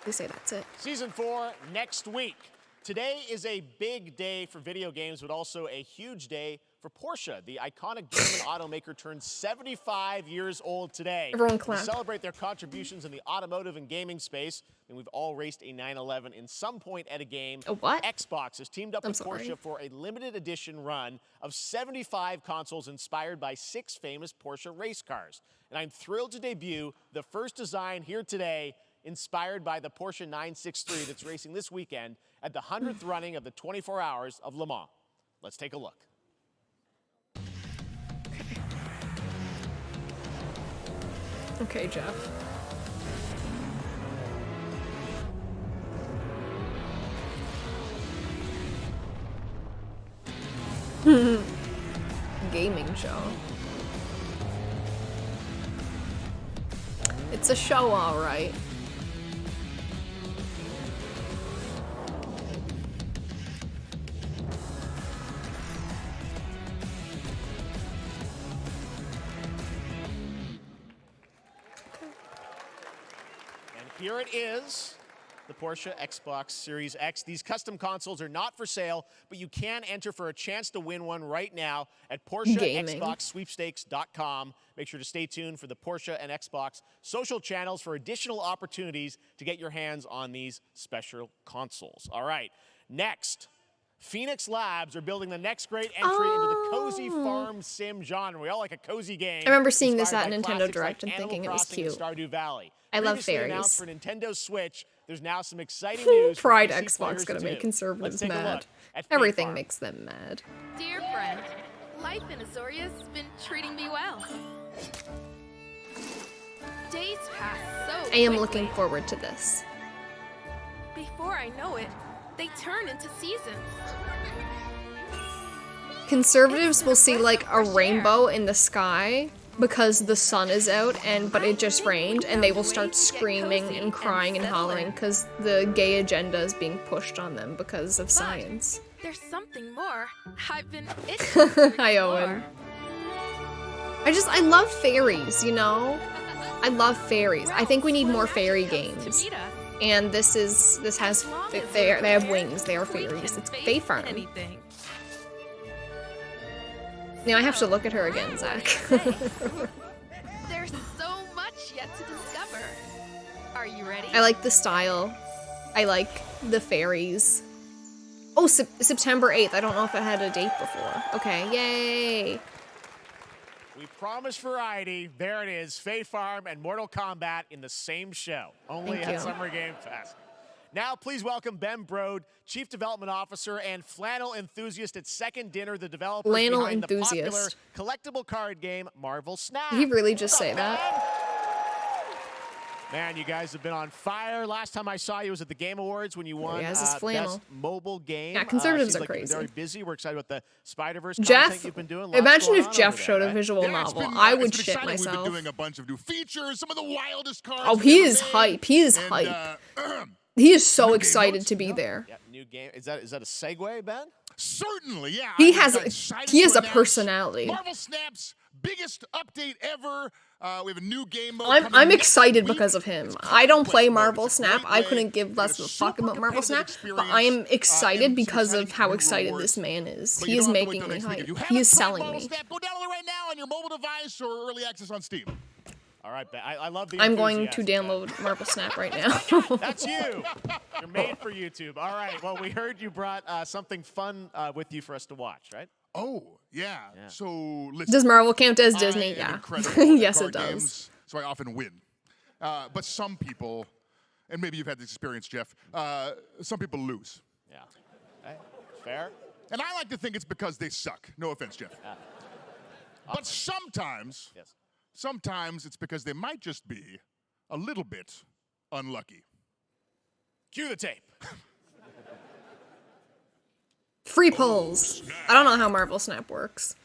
They say that's it. Season 4 next week. Today is a big day for video games, but also a huge day for Porsche. The iconic German automaker turns 75 years old today. Everyone To clap. celebrate their contributions in the automotive and gaming space, and we've all raced a 911 in some point at a game. A what? Xbox has teamed up with sorry. Porsche for a limited edition run of 75 consoles inspired by 6 famous Porsche race cars. And I'm thrilled to debut the first design here today, inspired by the Porsche 963 that's racing this weekend at the 100th running of the 24 Hours of Le Mans. Let's take a look. Okay, Jeff. Gaming show. It's a show, all right. And here it is, the Porsche Xbox Series X. These custom consoles are not for sale, but you can enter for a chance to win one right now at PorscheXboxSweepstakes.com. Make sure to stay tuned for the Porsche and Xbox social channels for additional opportunities to get your hands on these special consoles. All right, next. Phoenix Labs are building the next great entry into the cozy farm sim genre. We all like a cozy game. I remember seeing this at inspired by Nintendo classics Direct like and thinking it Animal was Crossing and cute. Stardew Valley. I love Previously announced fairies. for Nintendo Switch, there's now some exciting news. for Pride PC Xbox players gonna too. make conservatives Let's take a mad. look at Everything Fate makes them mad. Dear friend, life in Azoria's been treating me well. Days pass so I am quickly. looking forward to this. Before I know it, they turn into seasons. Conservatives will see like a rainbow in the sky because the sun is out but it just rained, and they will start screaming and crying and hollering because the gay agenda is being pushed on them because of science. There's something more. I've been itching to Hi, Owen. I love fairies, you know? I love fairies. I think we need more fairy games. And they have wings, they are fairies. It's Fae Farm. Now I have to look at her again, Zach. There's so much yet to discover. Are you ready? I like the style. I like the fairies. Oh, September 8th. I don't know if it had a date before. Okay, yay. We promised variety. There it is. Fae Farm and Mortal Kombat in the same show. Only Thank at you. Summer Game Fest. Now, please welcome Ben Brode, Chief Development Officer and flannel enthusiast at Second Dinner, the developer Flannel behind the popular enthusiast. collectible card game Marvel Snap. Did he really just say that? Man, you guys have been on fire. Last time I saw you was at the Game Awards when you won he has his flannel. Best Mobile Game. Yeah, conservatives seems are like you've been crazy. very busy. We're excited about the Spider-Verse Jeff, content you've been doing. Lots imagine going if on Jeff over showed there, a right? visual It's novel. been, I it's would been shit exciting. myself. We've been doing a bunch of new features, some of the wildest cards. Oh, we've he ever is made. hype. He is And, hype. He is so excited to be there. Yeah, new game. Is that a segue, Ben? Certainly, yeah. He I'm has excited he has to a announce personality. Marvel Snap's biggest update ever. We have a new game mode. I'm coming next excited week. because of him. I don't play Marvel Snap. I couldn't give less of a fuck about Marvel Snap, but I am excited because of how excited this man is. But He you is don't have to wait making till me next week. If you hype. haven't He is tried selling Marvel me. Snap, go download it right now on your mobile device or early access on Steam. All right, Ben. I love the I'm going to enthusiasm, download Marvel Snap right now. That's you. You're made for YouTube. All right. Well, we heard you brought something fun with you for us to watch, right? Oh, yeah. So, listen. Does Marvel count as I Disney? am Yeah. incredible at Yes, card it does. games, so I often win. But some people, and maybe you've had this experience, Jeff, some people lose. Yeah. Okay. Fair. And I like to think it's because they suck. No offense, Jeff. Yeah. But sometimes, sometimes it's because they might just be a little bit unlucky. Cue the tape. Free polls. I don't know how Marvel Snap works.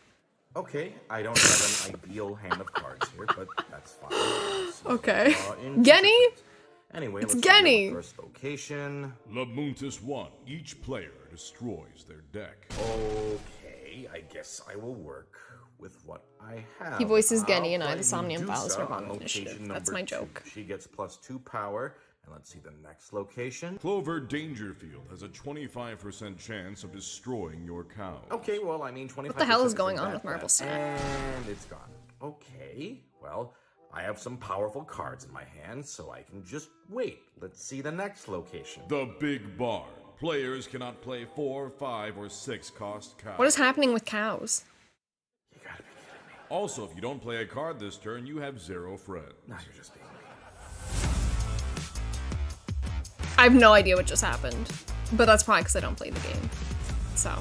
Okay, I don't have an ideal hand of cards here, but that's fine. Okay. In Genny? Anyway, It's let's go to the Genny. first location. Labuntus 1. Each player destroys their deck. Okay, I guess I will work with what I have. He voices I'll Genny and I, play the Somnium Files Medusa Nirvana on Initiative. location That's number my joke. 2. She gets +2 power. And let's see the next location. Clover Dangerfield has a 25% chance of destroying your cow. Okay, well, I mean, 25%. What the hell is going isn't on that with Marvel bad. Snap? And it's gone. Okay, well, I have some powerful cards in my hand, so I can just wait. Let's see the next location. The Big Barn. Players cannot play 4, 5, or 6 cost cows. What is happening with cows? Also, if you don't play a card this turn, you have 0 friends. No, you're just being I have no idea what just happened, but that's probably because I don't play the game. So.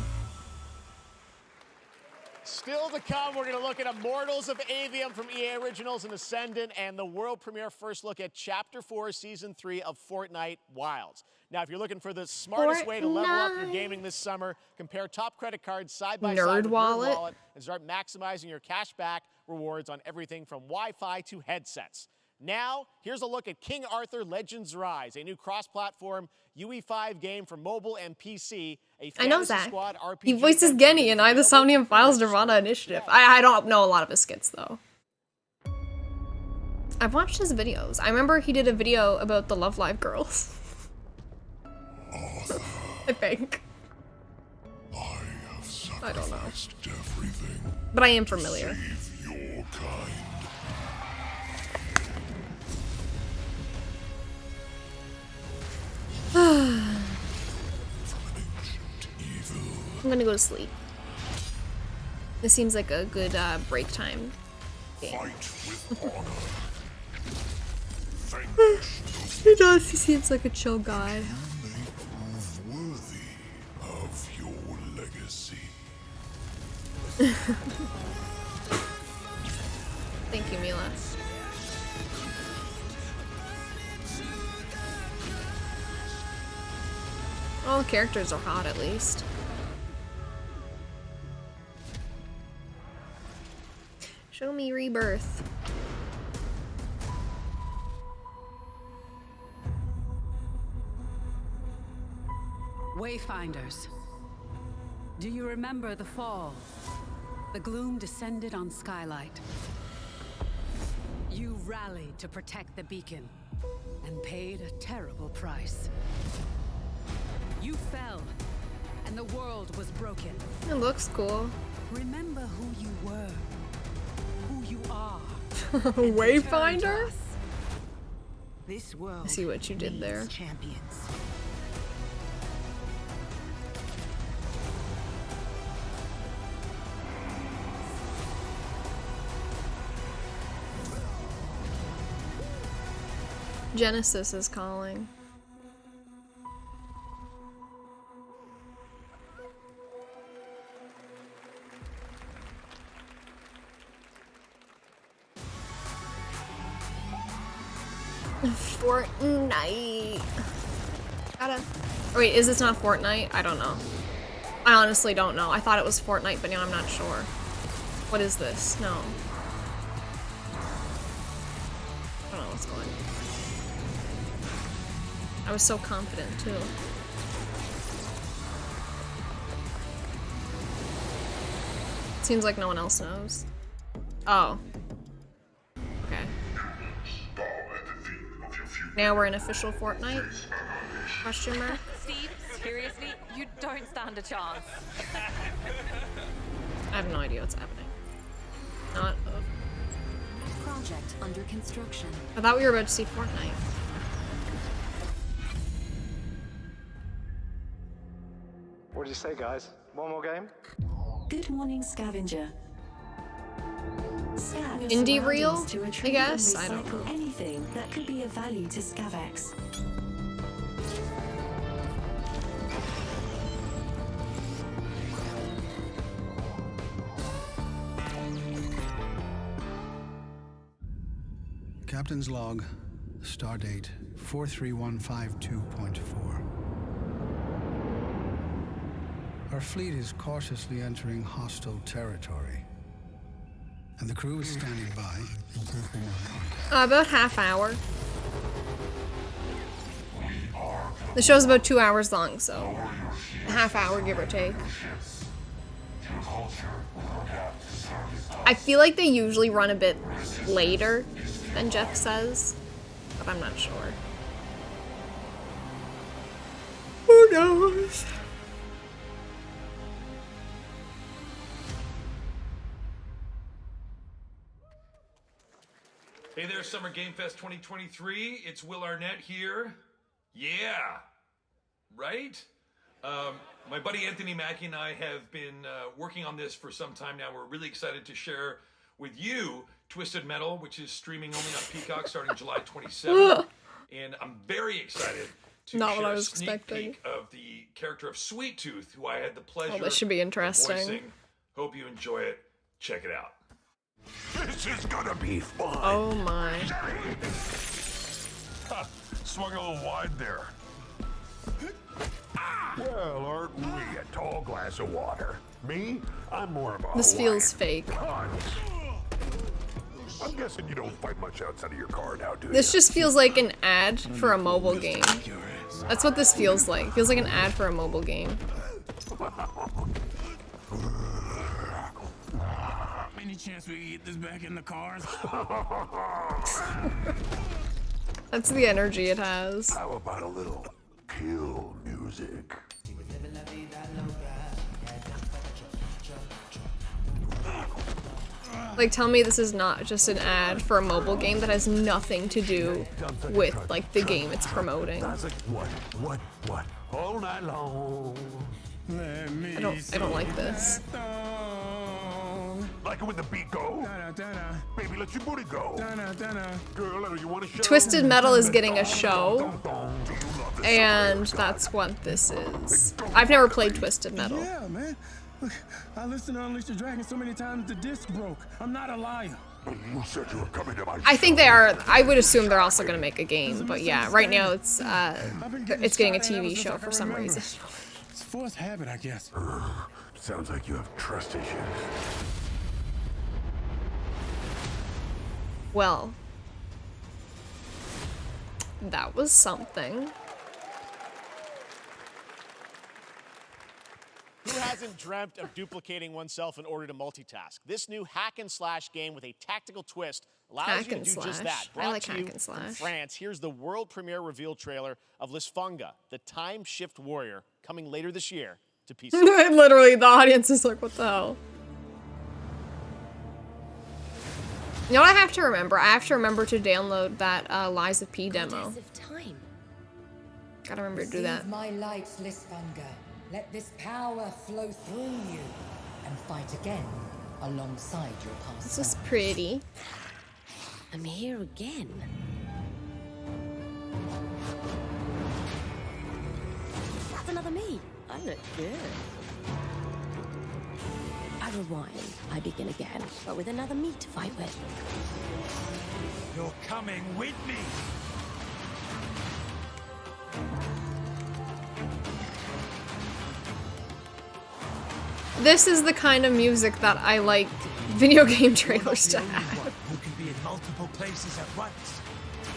Still to come, we're going to look at Immortals of Avium from EA Originals and Ascendant, and the world premiere first look at Chapter 4, Season 3 of Fortnite Wilds. Now, if you're looking for the smartest way to level up your gaming this summer, compare top credit cards side by side with NerdWallet. Nerd Wallet and start maximizing your cash back rewards on everything from Wi-Fi to headsets. Now, here's a look at King Arthur Legends Rise, a new cross-platform UE5 game for mobile and PC. I know Zach. Squad RPG He voices Genny and I, the Somnium Files Nirvana Initiative. I don't know a lot of his skits, though. I've watched his videos. I remember he did a video about the Love Live girls. I think. I don't know. Everything But I am familiar. your kind. I'm gonna go to sleep. This seems like a good break time game. He does. He seems like a chill guy. Worthy of your legacy. Thank you, Mila. All the characters are hot, at least. Show me Rebirth. Wayfinders, do you remember the fall? The gloom descended on Skylight. You rallied to protect the beacon and paid a terrible price. You fell, and the world was broken. It looks cool. Remember who you were, who you are. Wayfinder? This world I see what you did there. Champions. Genesis is calling. Fortnite. Gotta. Oh, wait, is this not Fortnite? I don't know. I honestly don't know. I thought it was Fortnite, but now I'm not sure. What is this? No. I don't know what's going on. I was so confident, too. Seems like no one else knows. Oh. Okay. Now we're in official Fortnite? Question mark? Steve, seriously, you don't stand a chance. I have no idea what's happening. Not. Project under construction. I thought we were about to see Fortnite. What did you say, guys? One more game? Good morning, scavenger. Scan your Indie surroundings reel? to I retrieve guess? and I don't recycle know. anything that could be of value to Scavex. Captain's log, stardate 43152.4. Our fleet is cautiously entering hostile territory, and the crew is standing by. About half hour. The show's about 2 hours long, so a half hour, give or take. I feel like they usually run a bit later than Jeff says, but I'm not sure. Who knows? Hey there, Summer Game Fest 2023. It's Will Arnett here. Yeah, right? My buddy Anthony Mackie and I have been working on this for some time now. We're really excited to share with you Twisted Metal, which is streaming only on Peacock starting July 27th. And I'm very excited to Not share what I a was sneak expecting. peek of the character of Sweet Tooth, who I had the pleasure this should be of interesting. voicing. Hope you enjoy it. Check it out. This is gonna be fun. Oh my. Swung a little wide there. Well, aren't we a tall glass of water? Me? I'm more of a This feels Hawaiian fake. punch. I'm guessing you don't fight much outside of your car now, do you? This just feels like an ad for a mobile game. That's what this feels like. Feels like an ad for a mobile game. Any chance we can get this back in the cars? That's the energy it has. How about a little kill music? Like, tell me this is not just an ad for a mobile game that has nothing to do with, like, the game it's promoting. What? All night long. I don't like this. Like it when the beat go? Baby, let your booty go. Girl, you want to show? Twisted Metal is getting a show, and that's what this is. I've never played Twisted Metal. Yeah, man. Look, I listened to Unleash the Dragon so many times the disc broke. I'm not a liar. You said you were coming to my I think they are. I would assume they're also gonna make a game, but yeah, right now it's getting a TV show for some reason. It's forced habit, I guess. Sounds like you have trust issues. Well, that was something. Who hasn't dreamt of duplicating oneself in order to multitask? This new hack and slash game with a tactical twist allows you to do just that. I like to hack you and slash. from France, here's the world premiere reveal trailer of Lisfunga, the time shift warrior, coming later this year to PC. Literally, the audience is like, what the hell? You know what I have to remember? I have to remember to download that Liza P demo. Gotta remember to do that. Receive my light, Lisfunga. Let this power flow through you and fight again alongside your past. This is pretty. I'm here again. That's another me. I look good. I rewind. I begin again, but with another me to fight with. You're coming with me. This is the kind of music that I like video game trailers to have. Who can be in multiple places at once?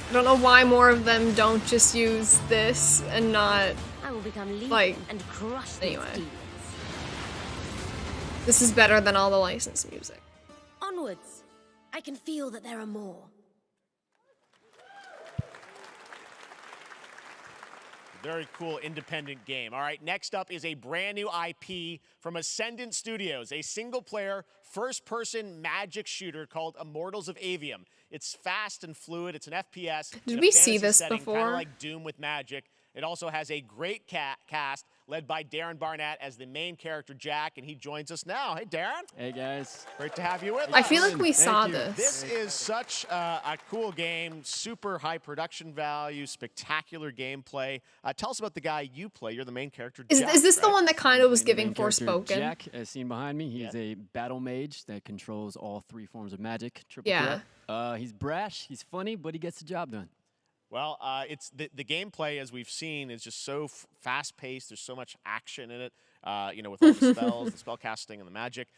I don't know why more of them don't just use this and not, I will become like, and crush anyway. these demons. This is better than all the licensed music. Onwards. I can feel that there are more. Very cool independent game. All right, next up is a brand new IP from Ascendant Studios, a single-player, first-person magic shooter called Immortals of Avium. It's fast and fluid. It's an FPS. Did we see this Kind before? of like Doom with magic. It also has a great cast led by Darren Barnett as the main character, Jack, and he joins us now. Hey, Darren. Hey, guys. Great to have you with us. I feel like we saw this. This is such a cool game, super high production value, spectacular gameplay. Tell us about the guy you play. You're the main character, Jack, Is this the right? one that kind of was The main giving character, Forspoken? Jack, as seen behind me, he's a battle mage that controls all 3 forms of magic. Triple Yeah. threat. He's brash, he's funny, but he gets the job done. Well, it's the gameplay, as we've seen, is just so fast-paced. There's so much action in it, you know, with all the spells, the spell casting, and the magic.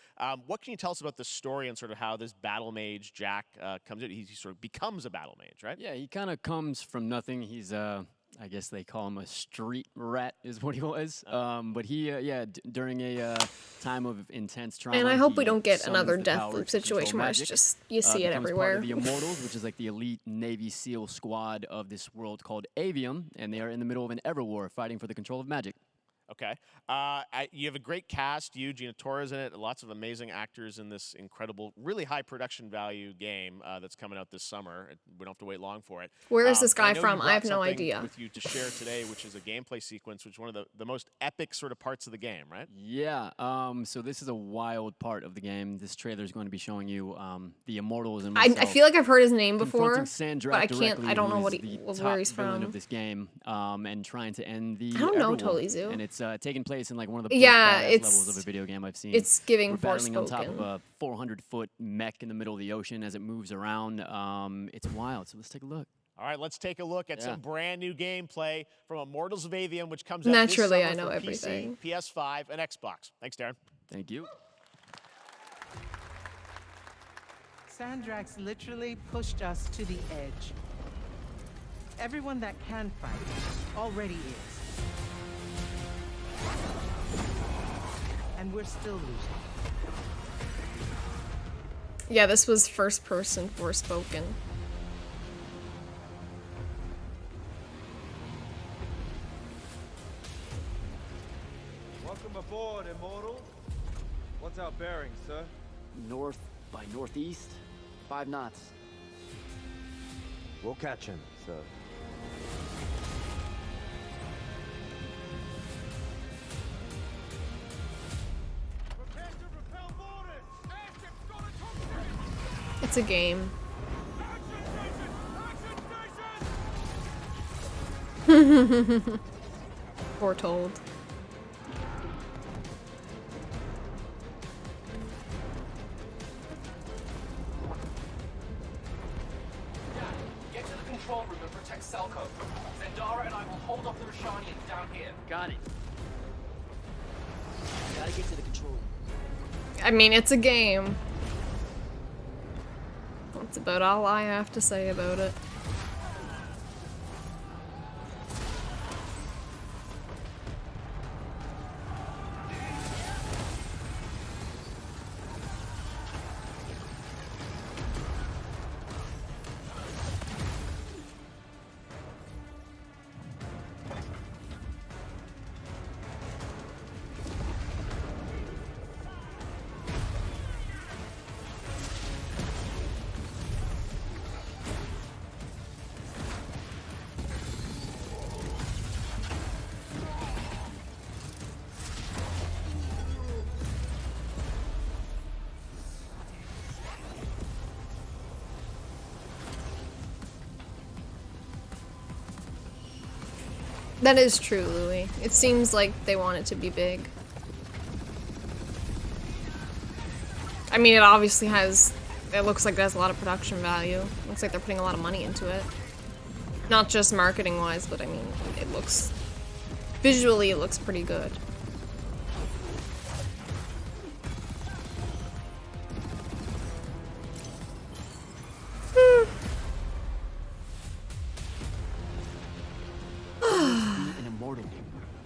What can you tell us about the story and sort of how this battle mage, Jack, comes in? He sort of becomes a battle mage, right? Yeah, he kind of comes from nothing. He's, I guess they call him a street rat is what he was. But he, during a time of intense trauma. And I hope we he don't get summons another the Death power Loop to control situation where it's magic. just, you see it Becomes everywhere. Part of the Immortals, which is like the elite Navy SEAL squad of this world called Avium, and they are in the middle of an ever war fighting for the control of magic. Okay. You have a great cast. You, Gina Torres in it. Lots of amazing actors in this incredible, really high production value game that's coming out this summer. We don't have to wait long for it. Where is this guy I know from? you I have brought no something idea. With you to share today, which is a gameplay sequence, which is one of the most epic sort of parts of the game, right? Yeah. So this is a wild part of the game. This trailer is going to be showing you the Immortals and I feel like I've heard his name before, confronting Sandrak but I can't. directly, I don't know who what is the where top he's villain from. of this game, and trying to end the. I don't know Everwar. Tolizu. And it's taking place in like one of the Yeah, best it's- levels of a video game I've seen. it's giving We're battling on top of Forspoken. a 400-foot mech in the middle of the ocean as it moves around. It's wild. So let's take a look. All right, let's take a look at Yeah. some brand new gameplay from Immortals of Avium, which comes out Naturally, this I summer know for everything. PC, PS5, and Xbox. Thanks, Darren. Thank you. Sandrax literally pushed us to the edge. Everyone that can fight already is. And we're still losing. Yeah, this was first person Forspoken. Welcome aboard, Immortal. What's our bearing, sir? North by northeast, 5 knots. We'll catch him, sir. It's a game. Foretold. Get to the control room and protect Selco. Zendara and I will hold off the Rashanians down here. Got it. Gotta get to the control room. I mean, it's a game. That's about all I have to say about it. That is true, Louis. It seems like they want it to be big. I mean, it obviously has... It looks like it has a lot of production value. Looks like they're putting a lot of money into it. Not just marketing-wise, but I mean, it looks... Visually, it looks pretty good.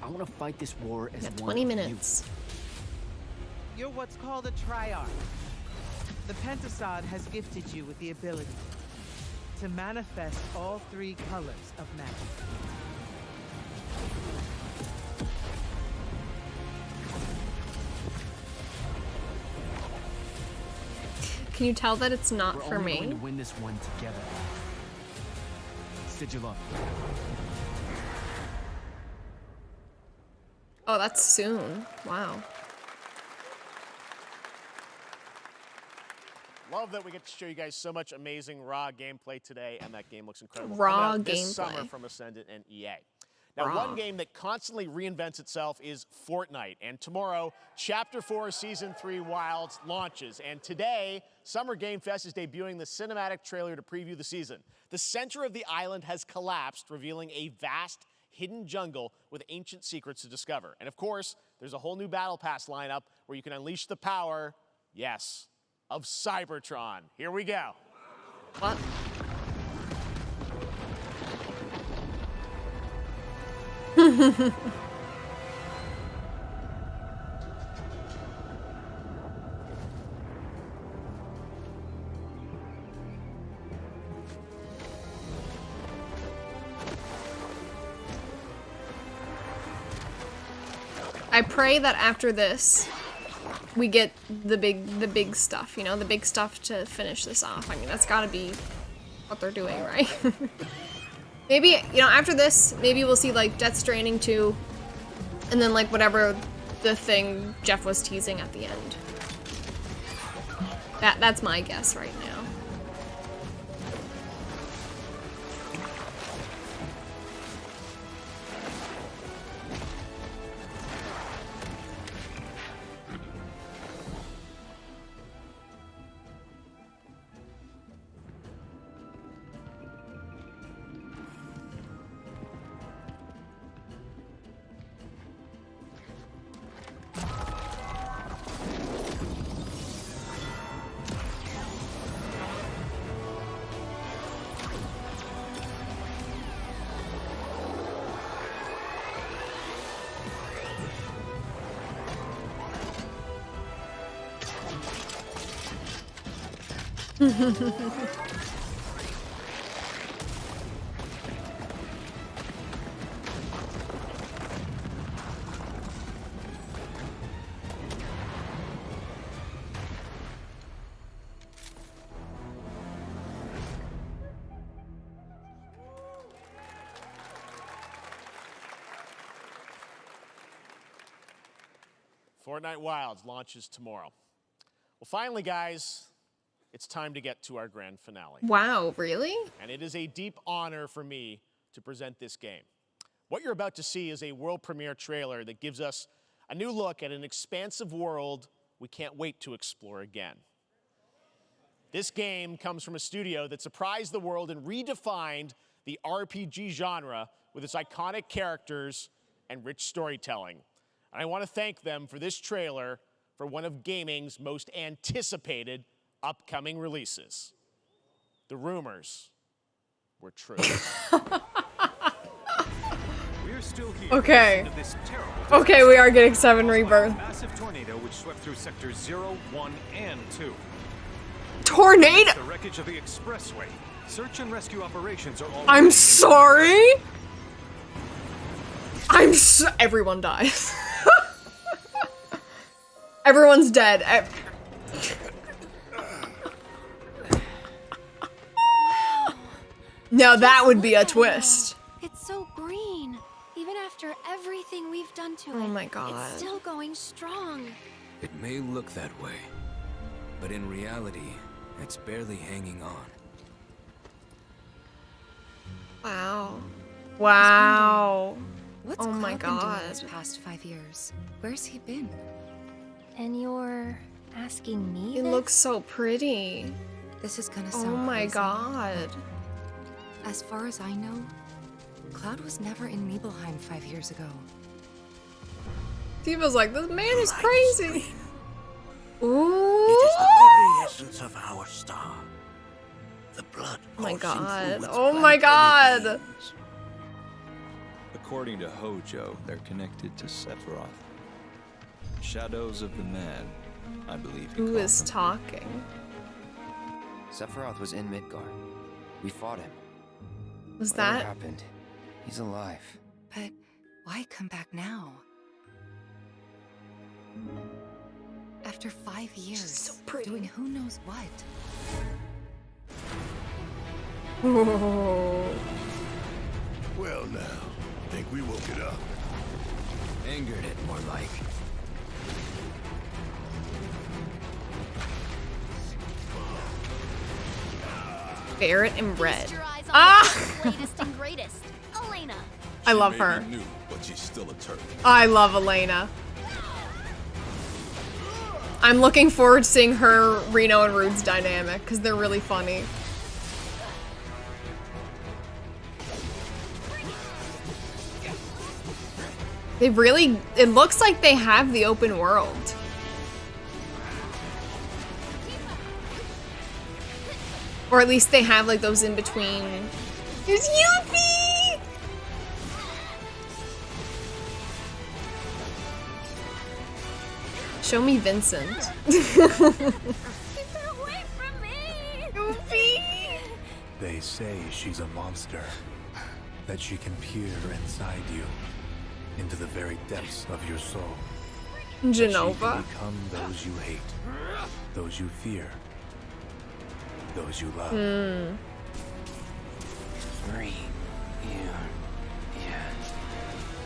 I want to fight this war as one 20 minutes. You're what's called a triarch. The Pentasod has gifted you with the ability to manifest all 3 colors of magic. Can you tell that it's not for me? We're only going to win this one together. Sigil. Oh, that's soon. Wow. Love that we get to show you guys so much amazing raw gameplay today, and that game looks incredible. Raw Coming out this gameplay. summer from Ascendant and EA. Now, Raw. one game that constantly reinvents itself is Fortnite, and tomorrow, Chapter 4 Season 3 Wilds launches, and today, Summer Game Fest is debuting the cinematic trailer to preview the season. The center of the island has collapsed, revealing a vast hidden jungle with ancient secrets to discover. And of course, there's a whole new Battle Pass lineup where you can unleash the power, yes, of Cybertron. Here we go. What? I pray that after this, we get the big stuff, you know, the big stuff to finish this off. I mean, that's gotta be what they're doing, right? Maybe, you know, after this, maybe we'll see, like, Death Stranding 2, and then, like, whatever the thing Jeff was teasing at the end. That's my guess right now. Fortnite Wilds launches tomorrow. Well, finally, guys, it's time to get to our grand finale. Wow, really? And it is a deep honor for me to present this game. What you're about to see is a world premiere trailer that gives us a new look at an expansive world we can't wait to explore again. This game comes from a studio that surprised the world and redefined the RPG genre with its iconic characters and rich storytelling. And I want to thank them for this trailer for one of gaming's most anticipated upcoming releases. The rumors were true. We're still here. Okay. Okay, we are getting VII Rebirth. Massive tornado which swept through sectors 0, 1, and 2. Tornado! The wreckage of the expressway. Search and rescue operations are all. I'm sorry? Everyone dies. Everyone's dead. Now that would be a twist. It's so green. Even after everything we've done to it. Oh my god. It's still going strong. It may look that way, but in reality, it's barely hanging on. Wow. Wow. What's oh my Cloud been doing god. these past 5 years? Where's he been? And you're asking me It this? looks so pretty. This is gonna Oh sound my crazy, god. but as far as I know, Cloud was never in Nibelheim 5 years ago. Tifa's like, this man is crazy. Ooh. It is the very essence of our star. The blood. Oh my coursing through god. its Oh my planetary god. veins. According to Hojo, they're connected to Sephiroth. Shadows of the Man, I believe you Who call is them. talking? Sephiroth was in Midgard. We fought him. Was Whatever that? happened? He's alive. But why come back now? After 5 years, doing who knows what. Whoa. Well now, think we woke it up. Angered it, more like. Barrett and Red. Your eyes on Ah! the latest and greatest. Elena. I love She her. may be new, but she's still a turtle. I love Elena. I'm looking forward to seeing her, Reno, and Rude's dynamic because they're really funny. They really, it looks like they have the open world. Or at least they have like those in between. There's Yuffie! Show me Vincent. Goofy! They say she's a monster. That she can peer inside you. Into the very depths of your soul. Genova. That she can become those you hate. Those you fear. Those you love.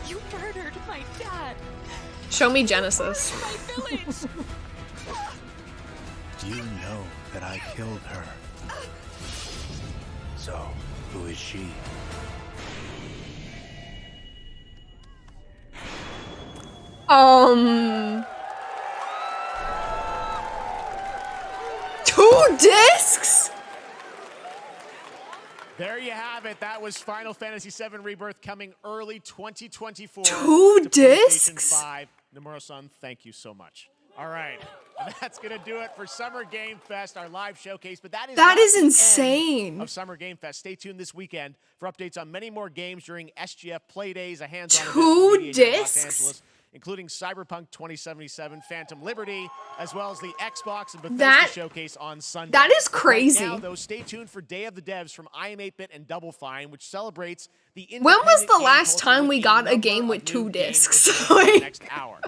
You murdered my dad. Show me Genesis. My village. You know that I killed her. So, who is she? Two discs? There you have it. That was Final Fantasy VII Rebirth coming early 2024. Two to discs? PlayStation 5. Nomura-san, thank you so much. All right. That's going to do it for Summer Game Fest, our live showcase. But that is not the end insane. of Summer Game Fest. Stay tuned this weekend for updates on many more games during SGF Play Days, a hands-on event Two for media here in Los discs? Angeles, including Cyberpunk 2077, Phantom Liberty, as well as the Xbox and Bethesda That- showcase on Sunday. that is crazy. Right now, though, stay tuned for Day of the Devs from I Am 8-Bit and Double Fine, which celebrates the When was independent the game last culture time with we a got a number game of with two new games discs? revealed in the Like- next hour.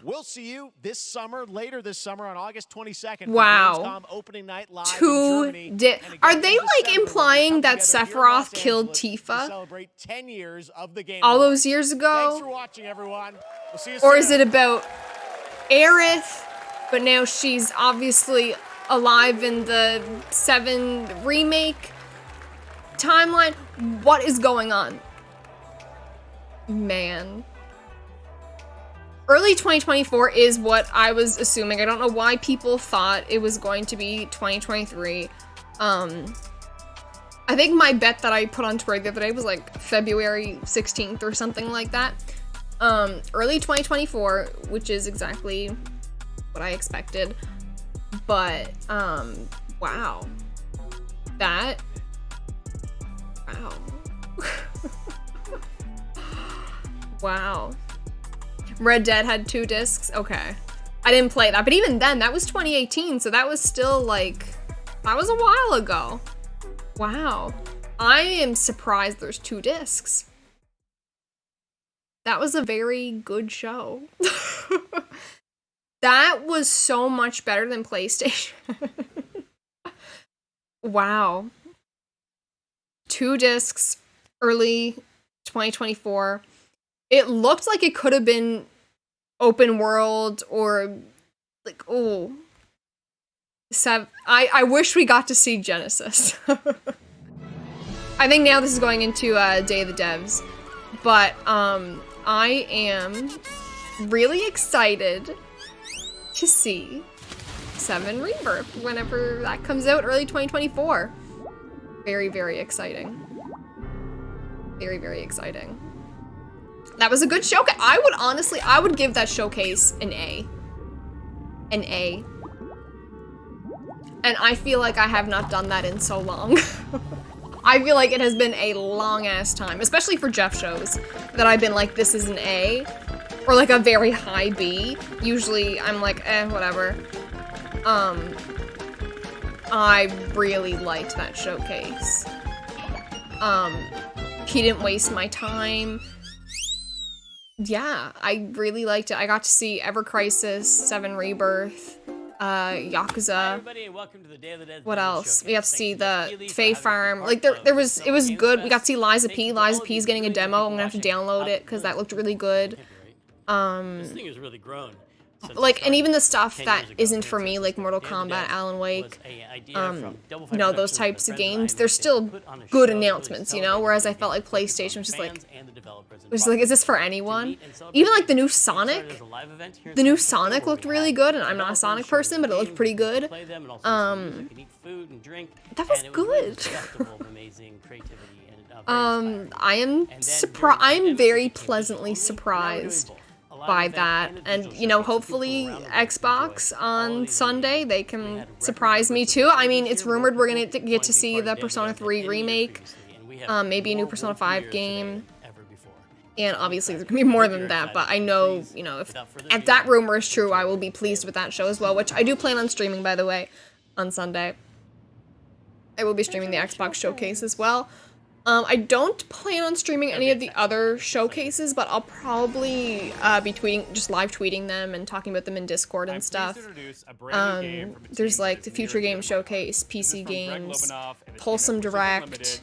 We'll see you this summer, later this summer on August 22nd. Wow. For Gamescom opening night live in Two Germany. discs. And again Are in they like December, when we implying come that together here in Los Sephiroth killed Angeles to Tifa celebrate 10 years of the game. all Awards. those years ago? Thanks for watching, everyone. We'll see you Or soon. is it about Aerith, but now she's obviously alive in the VII remake timeline. What is going on? Man. Early 2024 is what I was assuming. I don't know why people thought it was going to be 2023. I think my bet that I put on Twitter the other day was like February 16th or something like that. Early 2024, which is exactly what I expected. But, wow. That, wow. Wow. Red Dead had 2 discs? Okay. I didn't play that, but even then, that was 2018, so that was still like, that was a while ago. Wow. I am surprised there's 2 discs. That was a very good show. That was so much better than PlayStation. Wow. 2 discs, early 2024. It looked like it could have been open world or like, oh. I wish we got to see Genesis. I think now this is going into Day of the Devs. But I am really excited to see VII Rebirth whenever that comes out, early 2024. Very, very exciting. Very, very exciting. That was a good showcase. I would give that showcase an A. An A. And I feel like I have not done that in so long. I feel like it has been a long ass time, especially for Jeff shows, that I've been like, this is an A, or like a very high B. Usually I'm like, whatever. I really liked that showcase. He didn't waste my time. Yeah, I really liked it. I got to see Ever Crisis, VII Rebirth, Yakuza. What else? We got to see the Fae Farm. Like it was good. We got to see Liza P. Liza P's getting a demo. I'm gonna have to download it because that looked really good. This thing has really grown. Like, and even the stuff that isn't for me, like Mortal Kombat, Alan Wake, you know, those types of games, they're still good announcements, you know? Whereas I felt like PlayStation was just like, is this for anyone? Even like the new Sonic looked really good, and I'm not a Sonic person, but it looked pretty good. That was good. I'm very pleasantly surprised by that, and you know, hopefully Xbox on Sunday they can surprise me too. I mean, it's rumored we're gonna get to see the Persona 3 remake, maybe a new Persona 5 game, and obviously there's gonna be more than that, but I know, you know, if that rumor is true, I will be pleased with that show as well, which I do plan on streaming, by the way, on Sunday. I will be streaming the Xbox showcase as well. I don't plan on streaming any of the other showcases, but I'll probably be just live tweeting them and talking about them in Discord and stuff. There's like the Future Game Showcase, PC Games, Wholesome Direct,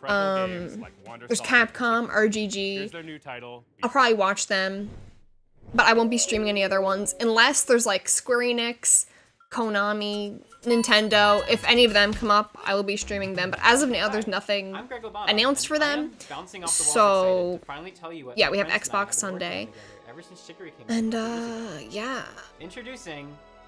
there's Capcom, RGG. I'll probably watch them, but I won't be streaming any other ones, unless there's like Square Enix, Konami, Nintendo. If any of them come up, I will be streaming them, but as of now there's nothing announced for them. So yeah, we have Xbox Sunday, and yeah,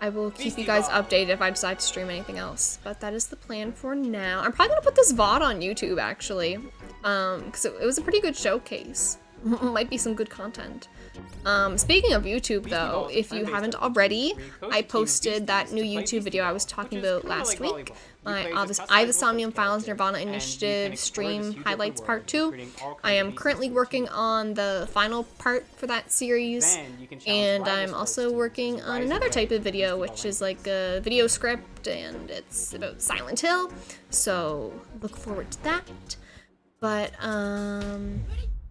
I will keep you guys updated if I decide to stream anything else, but that is the plan for now. I'm probably gonna put this VOD on YouTube actually, because it was a pretty good showcase. Might be some good content. Speaking of YouTube though, if you haven't already, I posted that new YouTube video I was talking about last week. My I, the Somnium Files Nirvana Initiative stream highlights part 2. I am currently working on the final part for that series, and I'm also working on another type of video, which is like a video script, and it's about Silent Hill, so look forward to that. But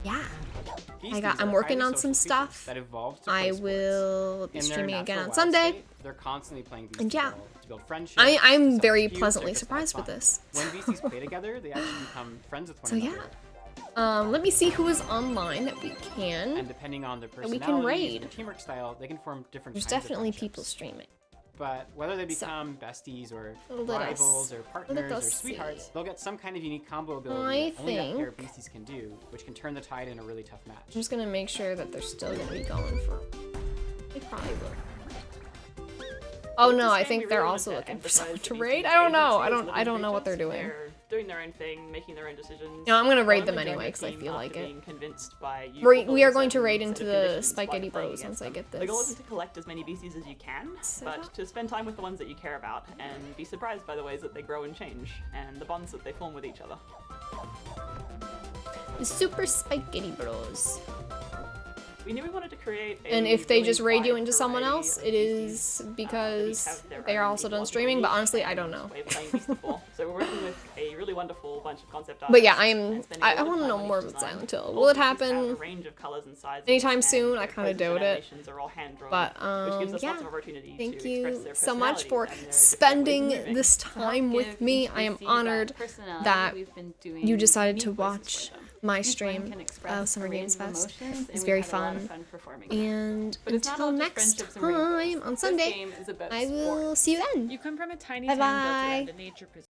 yeah, I'm working on some stuff. I will be streaming again on Sunday. And yeah, I'm very pleasantly surprised with this. So yeah, Let me see who is online that we can. And depending on their we personalities can and raid. their teamwork style, they can form different There's kinds of definitely friendships. people streaming. But whether they become besties or Let rivals us- or let partners or us sweethearts, see. they'll get some kind of unique combo ability I that only that pair of think- beasties can do, which can turn the tide in a really tough match. I'm just gonna make sure that they're still gonna be going for. They probably will. Oh no, I think they're also looking for someone to raid. I don't know. I don't know what they're doing. They're doing their own thing, making their own decisions. No, I'm gonna raid them Only join anyway the because I team feel after like it. being convinced by We are going to certain raid set into of the conditions by Spaghetti playing Bros once against I them. get The goal this. isn't to collect as many beasties as you can, Set but up. to spend time with the ones that you care about and be surprised by the ways that they grow and change, and the bonds that they form with each other. The Super Spaghetti Bros. We knew we wanted to create a And if they really just raid you wide into someone variety else, of it species, is that because each have their they are own also done ecological streaming, but niche honestly, I and don't know. way of playing beastie ball. So we're working with a really wonderful bunch of concept But yeah, artists I and am. spending a lot I of want to time know on more each about design. Silent Hill. All Will it pieces have a happen range of colors and sizes, anytime and soon? I their kind of poses and doubt it. animations are all hand-drawn, But which gives us yeah. lots of opportunity Thank to you express their so much for personalities and their spending different ways of this time with me. I am honored that you decided to watch my stream of Summer Games Fest. It's very fun. And until next time on Sunday, I will see you then. You come from a tiny Bye town built bye. around a nature preserve.